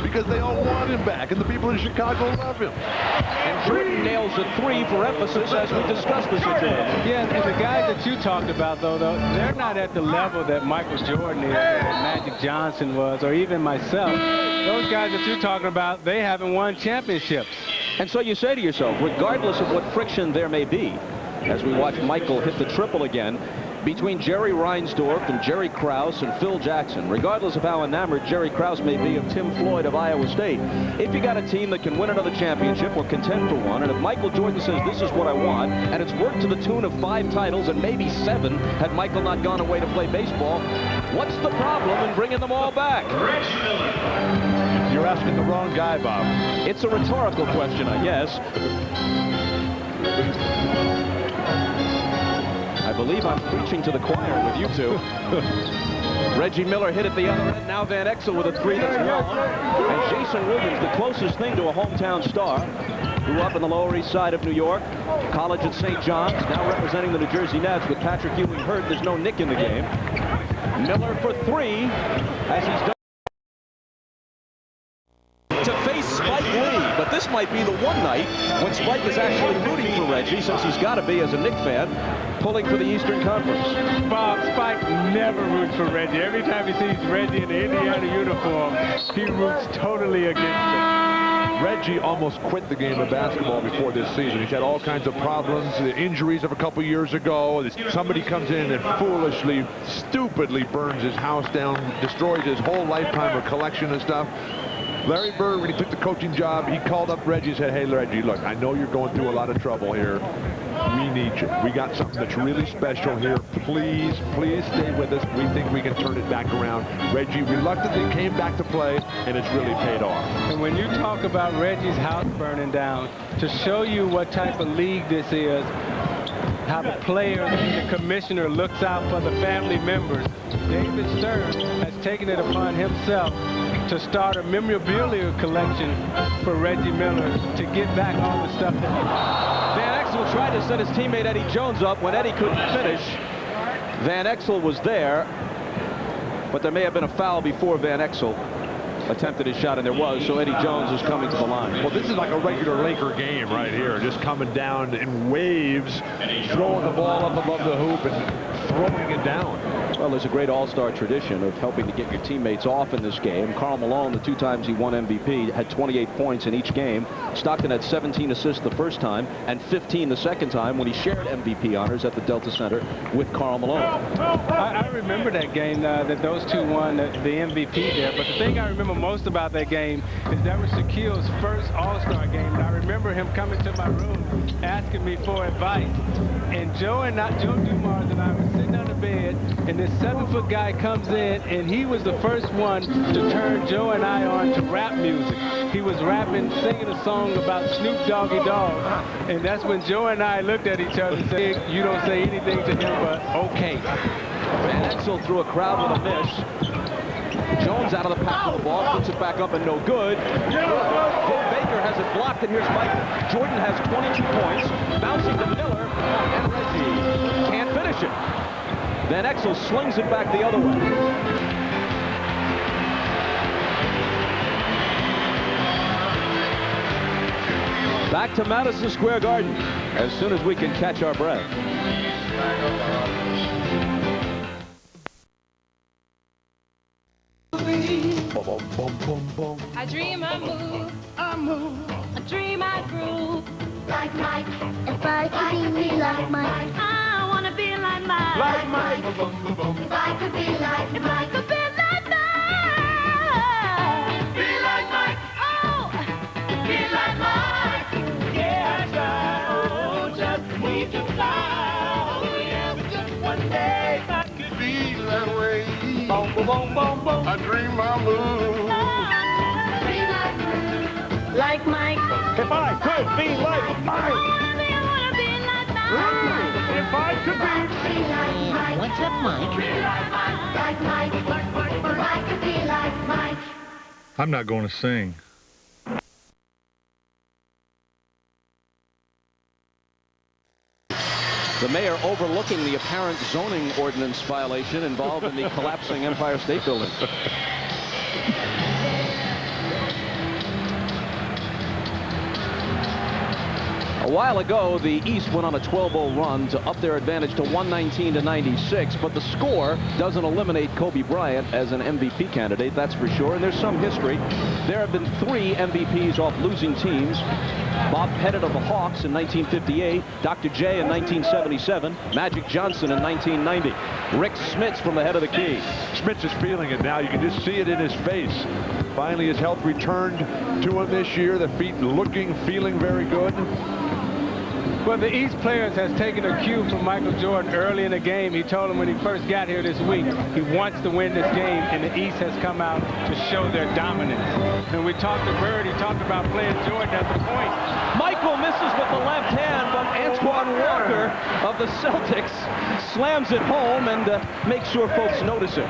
because they all want him back, and the people in Chicago love him. And Jordan nails a three for emphasis as we discuss the situation. Yeah, and the guys that you talked about, though, they're not at the level that Michael Jordan is, or that Magic Johnson was, or even myself. Those guys that you're talking about, they haven't won championships. And so you say to yourself, regardless of what friction there may be, as we watch Michael hit the triple again, between Jerry Reinsdorf and Jerry Krause and Phil Jackson, regardless of how enamored Jerry Krause may be of Tim Floyd of Iowa State, if you got a team that can win another championship or contend for one, and if Michael Jordan says this is what I want, and it's worked to the tune of 5 titles and maybe 7 had Michael not gone away to play baseball, what's the problem in bringing them all back? You're asking the wrong guy, Bob. It's a rhetorical question, I guess. I believe I'm preaching to the choir with you two. Reggie Miller hit at the other end. Now Van Exel with a three that's long. And Jason Williams, the closest thing to a hometown star, grew up in the Lower East Side of New York, college at St. John's, now representing the New Jersey Nets. With Patrick Ewing hurt, there's no Nick in the game. Miller for three, as he's done to face Spike Lee. But this might be the one night when Spike is actually rooting for Reggie, since he's got to be, as a Knick fan, pulling for the Eastern Conference. Bob, Spike never roots for Reggie. Every time he sees Reggie in the Indiana uniform, he roots totally against him. Reggie almost quit the game of basketball before this season. He's had all kinds of problems, the injuries of a couple years ago. Somebody comes in and foolishly, stupidly burns his house down, destroys his whole lifetime of collection and stuff. Larry Bird, when he took the coaching job, he called up Reggie and said, "Hey, Reggie, look, I know you're going through a lot of trouble here. We need you. We got something that's really special here. Please, please stay with us. We think we can turn it back around." Reggie reluctantly came back to play, and it's really paid off. And when you talk about Reggie's house burning down, to show you what type of league this is, how the players and the commissioner looks out for the family members, David Stern has taken it upon himself to start a memorabilia collection for Reggie Miller to get back all the stuff that Van Exel tried to set his teammate Eddie Jones up when Eddie couldn't finish. Van Exel was there, but there may have been a foul before Van Exel attempted his shot, and there was, so Eddie Jones is coming to the line. Well, this is like a regular Laker game right here, just coming down in waves, throwing the ball up above the hoop and throwing it down. Well, there's a great all-star tradition of helping to get your teammates off in this game. Karl Malone, the 2 times he won MVP, had 28 points in each game. Stockton had 17 assists the first time and 15 the second time when he shared MVP honors at the Delta Center with Karl Malone. I remember that game that those two won the MVP there, but the thing I remember most about that game is that was Shaquille's first all-star game, and I remember him coming to my room asking me for advice. And Joe Dumars and I were sitting on the bed, and this 7-foot guy comes in, and he was the first one to turn Joe and I on to rap music. He was rapping, singing a song about Snoop Doggy Dogg, and that's when Joe and I looked at each other and said, "You don't say anything to him but okay." Van Exel threw a crowd with a miss. Jones out of the path of the ball, puts it back up and no good. Jim Baker has it blocked, and here's Mike. Jordan has 22 points, bouncing to Miller, and Reggie can't finish it. Van Exel slings it back the other way. Back to Madison Square Garden as soon as we can catch our breath. I dream, I move, I dream, I groove. Like Mike. If I could be like Mike, I wanna be like Mike. Like Mike. If I could be like Mike, if I could be like Mike. Be like Mike. Oh, be like Mike. Yes, I just need to fly. Oh, yeah, but just one day I could be that way. Boom, boom, boom, boom, boom. I dream, I move. Like Mike. If I could be like Mike. I wanna be like Mike. If I could be like Mike. What's up, Mike? Be like Mike. Like Mike. Like Mike. If I could be like Mike. I'm not going to sing. The mayor overlooking the apparent zoning ordinance violation involved in the collapsing Empire State Building. A while ago, the East went on a 12-0 run to up their advantage to 119-96, but the score doesn't eliminate Kobe Bryant as an MVP candidate, that's for sure, and there's some history. There have been 3 MVPs off losing teams. Bob Pettit of the Hawks in 1958, Dr. J in 1977, Magic Johnson in 1990. Rick Smits from the head of the key. Smits is feeling it now. You can just see it in his face. Finally, his health returned to him this year. The feet looking, feeling very good. Well, the East players has taken a cue from Michael Jordan early in the game. He told him when he first got here this week, he wants to win this game, and the East has come out to show their dominance. And we talked to Bird, he talked about playing Jordan at the point. Michael misses with the left hand, but Antoine Walker of the Celtics slams it home and makes sure folks notice it.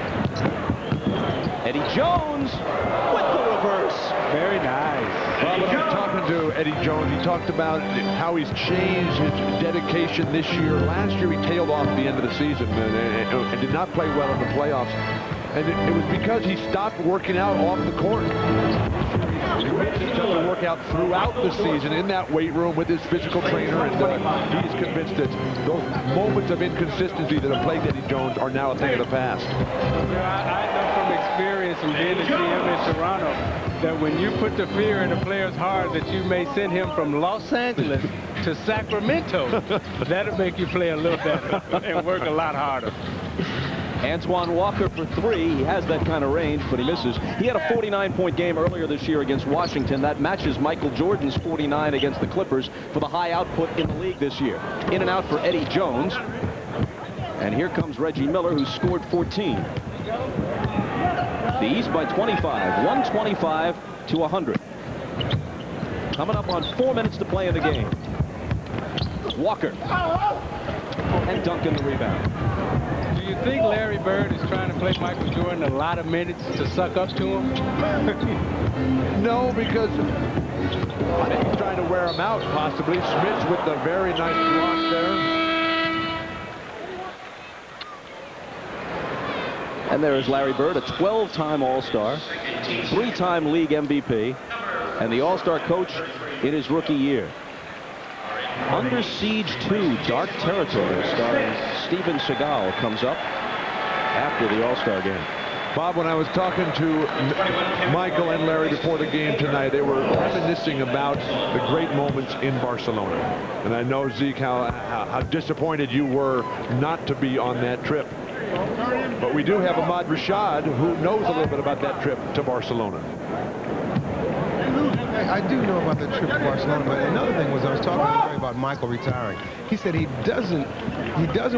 Eddie Jones with the reverse. Very nice. Well, when I was talking to Eddie Jones, he talked about how he's changed his dedication this year. Last year, he tailed off at the end of the season and did not play well in the playoffs. And it was because he stopped working out off the court. He really doesn't work out throughout the season in that weight room with his physical trainer, and he's convinced that those moments of inconsistency that have plagued Eddie Jones are now a thing of the past. I know from experience from being the GM in Toronto that when you put the fear in the player's heart that you may send him from Los Angeles to Sacramento, that'll make you play a little better and work a lot harder. Antoine Walker for three. He has that kind of range, but he misses. He had a 49-point game earlier this year against Washington. That matches Michael Jordan's 49 against the Clippers for the high output in the league this year. In and out for Eddie Jones. And here comes Reggie Miller, who scored 14. The East by 25, 125 to 100. Coming up on 4 minutes to play in the game. Walker. And Duncan the rebound. Do you think Larry Bird is trying to play Michael Jordan a lot of minutes to suck up to him? No, because I think he's trying to wear him out, possibly. Smith with the very nice block there. And there is Larry Bird, a 12-time All-Star, 3-time league MVP, and the All-Star coach in his rookie year. Under Siege 2, Dark Territory, starring Steven Seagal, comes up after the All-Star game. Bob, when I was talking to Michael and Larry before the game tonight, they were reminiscing about the great moments in Barcelona. And I know, Zeke, how disappointed you were not to be on that trip. But we do have Ahmad Rashad, who knows a little bit about that trip to Barcelona. I do know about the trip to Barcelona, but another thing was I was talking to Larry about Michael retiring. He said he doesn't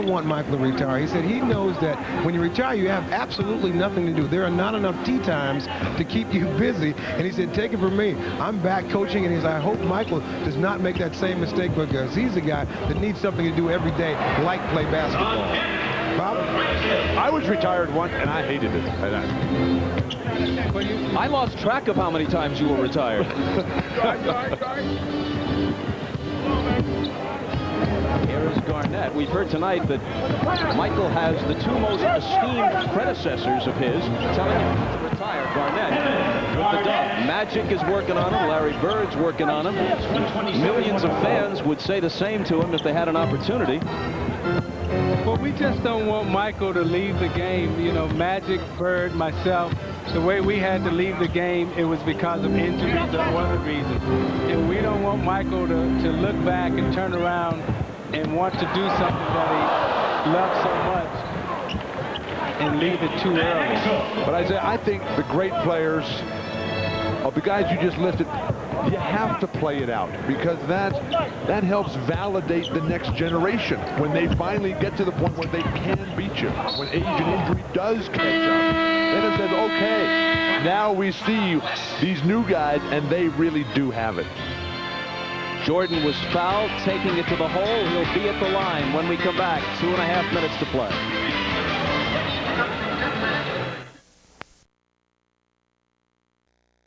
want Michael to retire. He said he knows that when you retire, you have absolutely nothing to do. There are not enough tee times to keep you busy. And he said, take it from me, I'm back coaching, and he said, I hope Michael does not make that same mistake, because he's a guy that needs something to do every day, like play basketball. Bob? I was retired once, and I hated it. I lost track of how many times you were retired. Here is Garnett. We've heard tonight that Michael has the two most esteemed predecessors of his telling him to retire. Garnett with the dub. Magic is working on him. Larry Bird's working on him. Millions of fans would say the same to him if they had an opportunity. Well, we just don't want Michael to leave the game. You know, Magic, Bird, myself, the way we had to leave the game, it was because of injuries or other reasons. And we don't want Michael to look back and turn around and want to do something that he loves so much and leave it too early. But I think the great players, of the guys you just listed, you have to play it out, because that helps validate the next generation when they finally get to the point where they can beat you. When age and injury does catch up, then it says, okay, now we see these new guys, and they really do have it. Jordan was fouled, taking it to the hole. He'll be at the line when we come back. 2.5 minutes to play.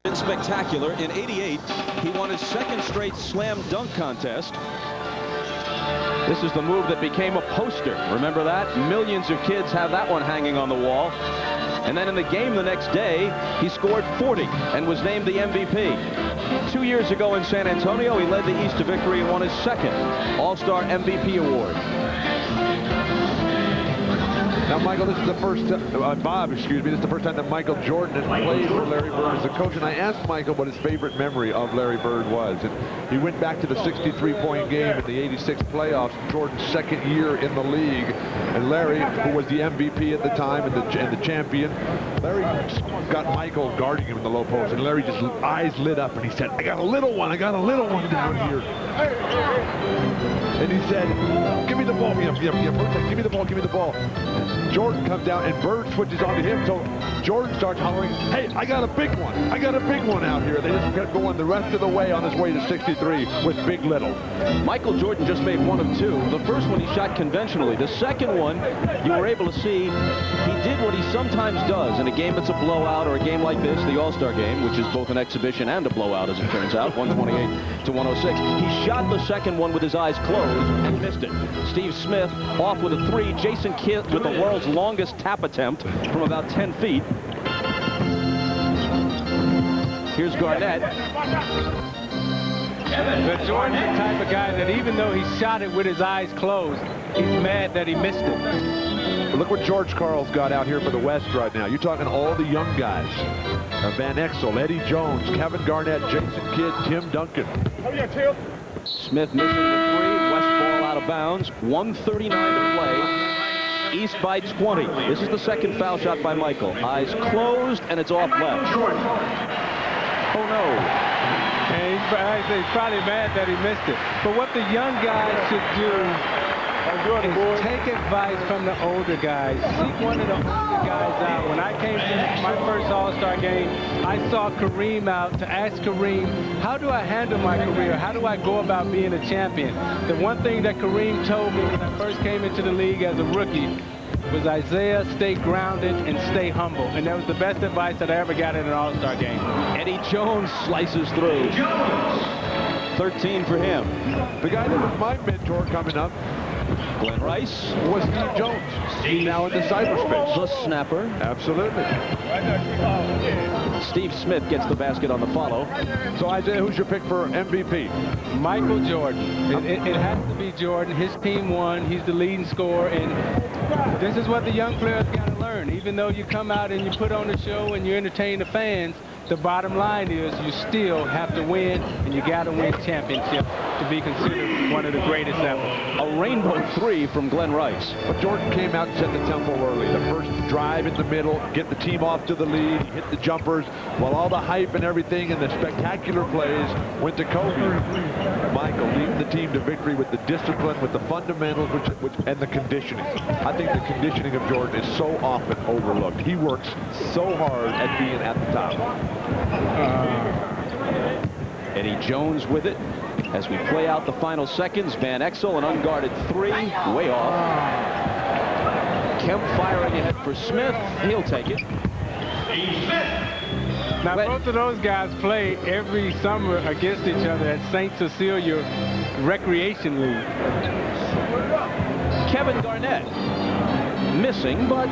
Been spectacular. In '88, he won his second straight slam dunk contest. This is the move that became a poster. Remember that? Millions of kids have that one hanging on the wall. And then in the game the next day, he scored 40 and was named the MVP. 2 years ago in San Antonio, he led the East to victory and won his second All-Star MVP award. Now, Michael, this is the first Bob, excuse me, this is the first time that Michael Jordan has played for Larry Bird as a coach. And I asked Michael what his favorite memory of Larry Bird was. And he went back to the 63-point game in the '86 playoffs, Jordan's second year in the league. And Larry, who was the MVP at the time and the champion, Larry got Michael guarding him in the low post. And Larry just eyes lit up and he said, I got a little one down here. And he said, give me the ball, give me the ball. Jordan comes down and Bird switches onto him, so Jordan starts hollering, hey, I got a big one out here. They just kept going the rest of the way on his way to 63 with Big Little. Michael Jordan just made one of two. The first one he shot conventionally. The second one, you were able to see he did what he sometimes does in a game that's a blowout, or a game like this, the All-Star game, which is both an exhibition and a blowout, as it turns out, 128 to 106. He shot the second one with his eyes closed and missed it. Steve Smith off with a three. Jason Kidd with the world's longest tap attempt from about 10 feet. Here's Garnett. But Jordan's the type of guy that even though he shot it with his eyes closed, he's mad that he missed it. Look what George Karl's got out here for the West right now. You're talking all the young guys. Van Exel, Eddie Jones, Kevin Garnett, Jason Kidd, Tim Duncan. Smith missing the three. West ball out of bounds. 1:39 to play. East by 20. This is the second foul shot by Michael. Eyes closed, and it's off left. Oh, no. And he's probably mad that he missed it. But what the young guys should do is take advice from the older guys. Seek one of the older guys out. When I came to my first All-Star game, I saw Kareem out to ask Kareem, how do I handle my career? How do I go about being a champion? The one thing that Kareem told me when I first came into the league as a rookie was, Isaiah, stay grounded and stay humble. And that was the best advice that I ever got in an All-Star game. Eddie Jones slices through. 13 for him. The guy that was my mentor coming up, Glenn Rice, was Steve Jones. He's now in the cyberspace. The snapper. Absolutely. Steve Smith gets the basket on the follow. So, Isaiah, who's your pick for MVP? Michael Jordan. It has to be Jordan. His team won. He's the leading scorer. And this is what the young players got to learn. Even though you come out and you put on the show and you entertain the fans, the bottom line is you still have to win, and you got to win championships to be considered one of the greatest ever. A rainbow three from Glenn Rice. But Jordan came out and set the tempo early. The first drive in the middle, get the team off to the lead, hit the jumpers, while all the hype and everything and the spectacular plays went to Kobe. Michael leading the team to victory with the discipline, with the fundamentals, and the conditioning. I think the conditioning of Jordan is so often overlooked. He works so hard at being at the top. Eddie Jones with it as we play out the final seconds. Van Exel, an unguarded three, way off. Kemp firing ahead for Smith. He'll take it. Now, both of those guys play every summer against each other at St. Cecilia Recreation League. Kevin Garnett missing, but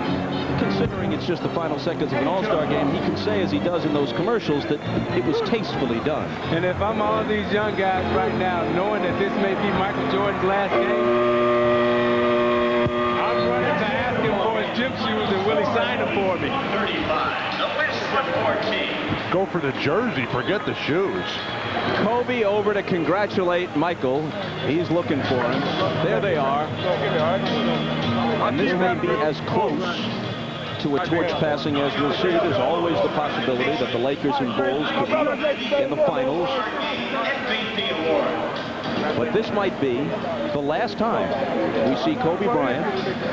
considering it's just the final seconds of an All-Star game, he can say, as he does in those commercials, that it was tastefully done. And if I'm all these young guys right now, knowing that this may be Michael Jordan's last game, I'm running to ask him for his gym shoes, and will he sign them for me? 35, the Westwood team. Go for the jersey, forget the shoes. Kobe over to congratulate Michael. He's looking for him. There they are. And this may be as close to a torch passing as we'll see. There's always the possibility that the Lakers and Bulls could be in the finals. But this might be the last time we see Kobe Bryant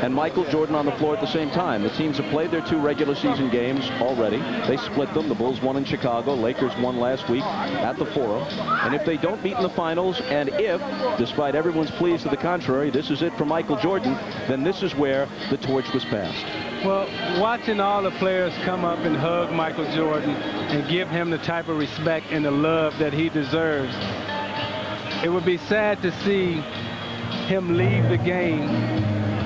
and Michael Jordan on the floor at the same time. The teams have played their two regular season games already. They split them. The Bulls won in Chicago. Lakers won last week at the Forum. And if they don't meet in the finals, and if, despite everyone's pleas to the contrary, this is it for Michael Jordan, then this is where the torch was passed. Well, watching all the players come up and hug Michael Jordan and give him the type of respect and the love that he deserves, it would be sad to see him leave the game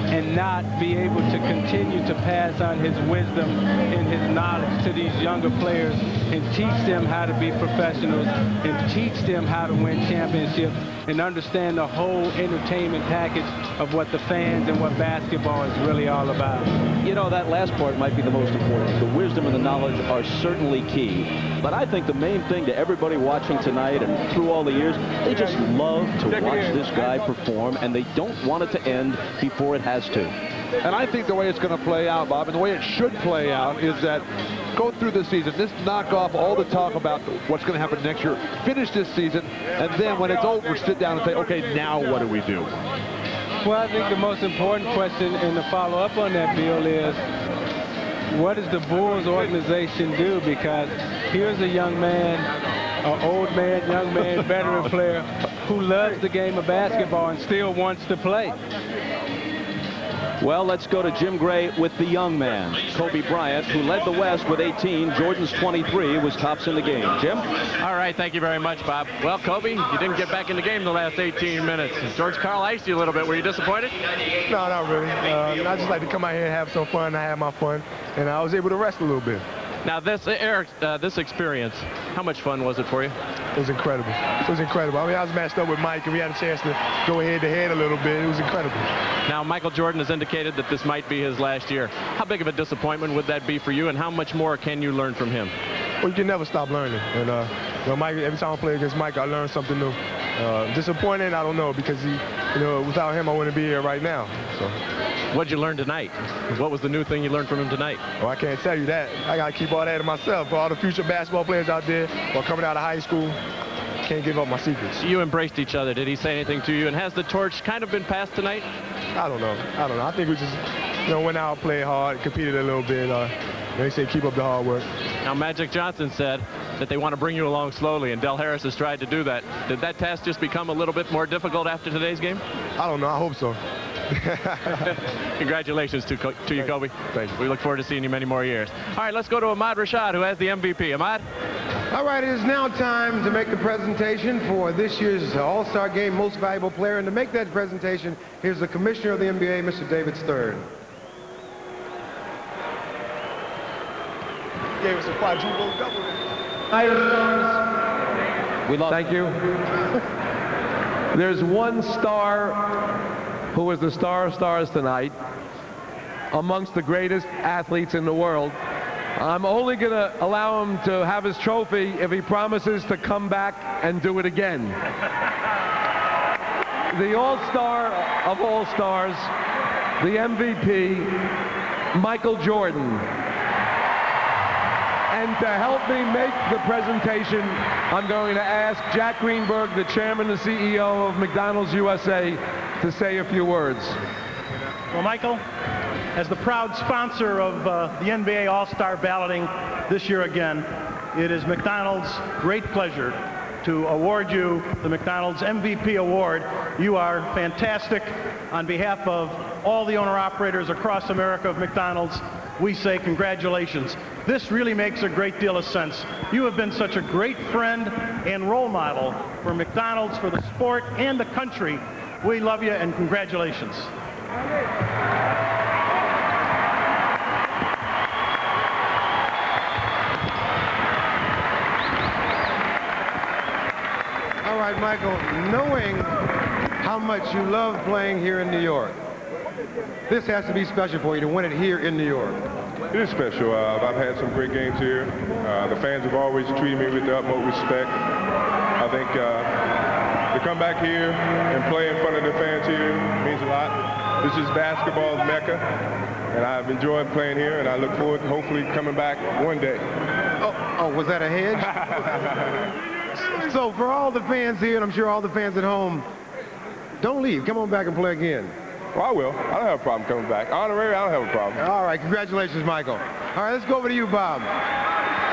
and not be able to continue to pass on his wisdom and his knowledge to these younger players and teach them how to be professionals and teach them how to win championships and understand the whole entertainment package of what the fans and what basketball is really all about. You know, that last part might be the most important. The wisdom and the knowledge are certainly key. But I think the main thing to everybody watching tonight and through all the years, they just love to watch this guy perform, and they don't want it to end before it has to. And I think the way it's going to play out, Bob, and the way it should play out is that go through the season, just knock off all the talk about what's going to happen next year, finish this season, and then when it's over, sit down and say, okay, now what do we do? Well, I think the most important question and the follow-up on that, Bill, is what does the Bulls organization do? Because here's a young man, an old man, young man, veteran player who loves the game of basketball and still wants to play. Well, let's go to Jim Gray with the young man, Kobe Bryant, who led the West with 18. Jordan's 23, was tops in the game. Jim? All right, thank you very much, Bob. Well, Kobe, you didn't get back in the game the last 18 minutes. George Karl iced you a little bit. Were you disappointed? No, not really. I just like to come out here and have some fun. I had my fun, and I was able to rest a little bit. Now, this, Eric, this experience, how much fun was it for you? It was incredible. It was incredible. I mean, I was matched up with Mike, and we had a chance to go head-to-head a little bit. It was incredible. Now, Michael Jordan has indicated that this might be his last year. How big of a disappointment would that be for you, and how much more can you learn from him? Well, you can never stop learning. And you know, Mike, every time I play against Mike, I learn something new. Disappointed, I don't know, because without him, I wouldn't be here right now. So. What'd you learn tonight? What was the new thing you learned from him tonight? Well, I can't tell you that. I got to keep all that to myself. For all the future basketball players out there or coming out of high school, can't give up my secrets. You embraced each other. Did he say anything to you? And has the torch kind of been passed tonight? I don't know. I think we just, went out, played hard, competed a little bit. They say keep up the hard work. Now, Magic Johnson said that they want to bring you along slowly, and Del Harris has tried to do that. Did that task just become a little bit more difficult after today's game? I don't know. I hope so. Congratulations to you, Kobe. Thank you. We look forward to seeing you many more years. All right, let's go to Ahmad Rashad, who has the MVP. Ahmad? All right, it is now time to make the presentation for this year's All-Star Game Most Valuable Player. And to make that presentation, here's the Commissioner of the NBA, Mr. David Stern. Gave us a quadruple double. We love Thank you. There's one star who is the star of stars tonight, amongst the greatest athletes in the world. I'm only going to allow him to have his trophy if he promises to come back and do it again. The all-star of all stars, the MVP, Michael Jordan. And to help me make the presentation, I'm going to ask Jack Greenberg, the chairman and CEO of McDonald's USA, to say a few words. Well, Michael, as the proud sponsor of the NBA All-Star balloting this year again, it is McDonald's great pleasure to award you the McDonald's MVP award. You are fantastic. On behalf of all the owner-operators across America of McDonald's, we say congratulations. This really makes a great deal of sense. You have been such a great friend and role model for McDonald's, for the sport, and the country. We love you, and congratulations. All right, Michael, knowing how much you love playing here in New York, this has to be special for you to win it here in New York. It is special. I've had some great games here. The fans have always treated me with the utmost respect. I think to come back here and play in front of the fans here means a lot. This is basketball's Mecca, and I've enjoyed playing here, and I look forward to hopefully coming back one day. Oh, was that a hedge? So for all the fans here, and I'm sure all the fans at home, don't leave. Come on back and play again. Well, I will. I don't have a problem coming back. Honorary, I don't have a problem. All right, congratulations, Michael. All right, let's go over to you, Bob.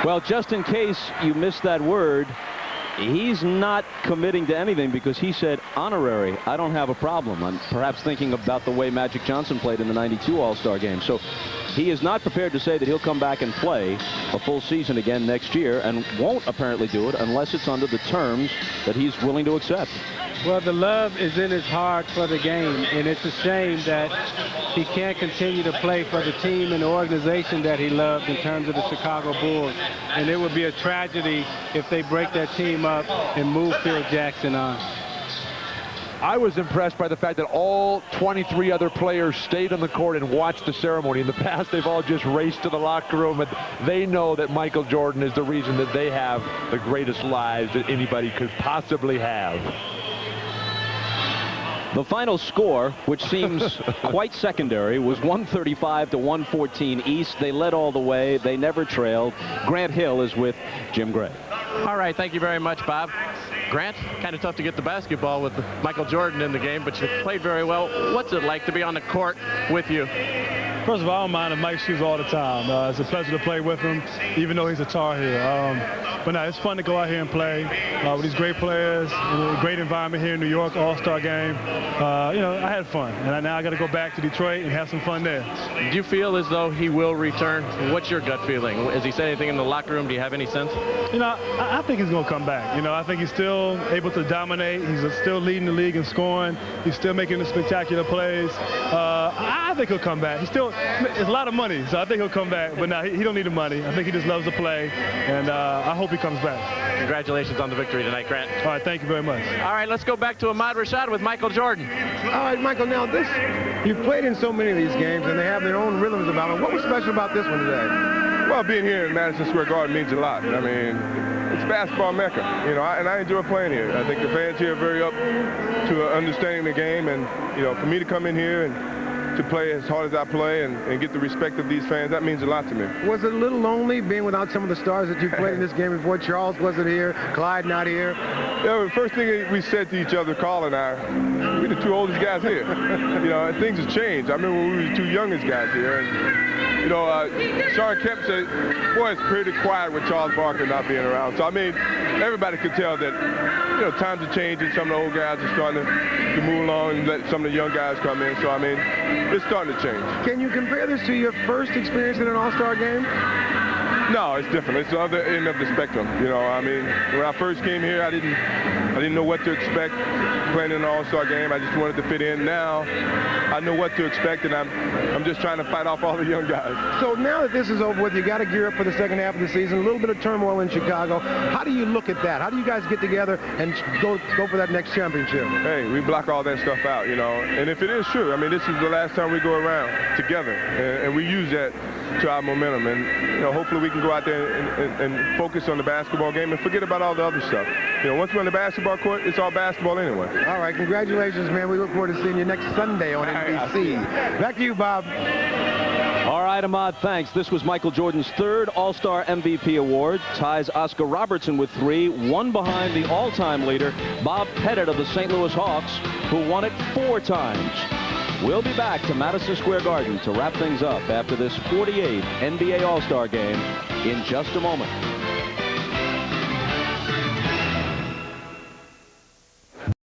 Well, just in case you missed that word, he's not committing to anything because he said honorary. I don't have a problem. I'm perhaps thinking about the way Magic Johnson played in the '92 All-Star game. So he is not prepared to say that he'll come back and play a full season again next year, and won't apparently do it unless it's under the terms that he's willing to accept. Well, the love is in his heart for the game, and it's a shame that he can't continue to play for the team and the organization that he loved in terms of the Chicago Bulls. And it would be a tragedy if they break that team up and move Phil Jackson on. I was impressed by the fact that all 23 other players stayed on the court and watched the ceremony. In the past, they've all just raced to the locker room, and they know that Michael Jordan is the reason that they have the greatest lives that anybody could possibly have. The final score, which seems quite secondary, was 135 to 114 East. They led all the way. They never trailed. Grant Hill is with Jim Gray. All right, thank you very much, Bob. Grant, kind of tough to get the basketball with Michael Jordan in the game, but you played very well. What's it like to be on the court with you? First of all, I don't mind Mike's shoes all the time. It's a pleasure to play with him, even though he's a Tar Heel. But no, it's fun to go out here and play with these great players, a great environment here in New York, All-Star game. You know, I had fun, and now I got to go back to Detroit and have some fun there. Do you feel as though he will return? What's your gut feeling? Has he said anything in the locker room? Do you have any sense? You know, I think he's going to come back. You know, I think he's still able to dominate. He's still leading the league in scoring. He's still making the spectacular plays. I think he'll come back. It's a lot of money, so I think he'll come back. But no, he don't need the money. I think he just loves to play, and I hope he comes back. Congratulations on the victory tonight, Grant. All right, thank you very much. All right, let's go back to Ahmad Rashad with Michael Jordan. All right, Michael, now you've played in so many of these games, and they have their own rhythms about them. What was special about this one today? Well, being here in Madison Square Garden means a lot. I mean, it's basketball mecca, you know, and I enjoy playing here. I think the fans here are very up to understanding the game, and, you know, for me to come in here and to play as hard as I play and get the respect of these fans, that means a lot to me. Was it a little lonely being without some of the stars that you played in this game before? Charles wasn't here, Clyde not here. Yeah, the first thing we said to each other, Carl and I, we're the two oldest guys here. You know, things have changed. I remember when we were the two youngest guys here. And, you know, Sean Kemp said, boy, it's pretty quiet with Charles Barkley not being around. So, I mean, everybody could tell that, you know, times are changing. Some of the old guys are starting to move along and let some of the young guys come in. So, I mean, it's starting to change. Can you compare this to your first experience in an All-Star game? No, it's different. It's the other end of the spectrum. You know, I mean, when I first came here, I didn't know what to expect playing in an All-Star game. I just wanted to fit in. Now, I know what to expect, and I'm just trying to fight off all the young guys. So now that this is over with, you got to gear up for the second half of the season. A little bit of turmoil in Chicago. How do you look at that? How do you guys get together and go for that next championship? Hey, we block all that stuff out, you know. And if it is true, I mean, this is the last time we go around together, and we use that to our momentum. And, you know, hopefully we can go out there and focus on the basketball game and forget about all the other stuff. You know, once we're on the basketball court, it's all basketball anyway. All right, congratulations, man. We look forward to seeing you next Sunday on NBC. Back to you, Bob. All right, Ahmad, thanks. This was Michael Jordan's third All-Star MVP award. Ties Oscar Robertson with 3, 1 behind the all-time leader, Bob Pettit of the St. Louis Hawks, who won it 4 times. We'll be back to Madison Square Garden to wrap things up after this 48th NBA All-Star game in just a moment.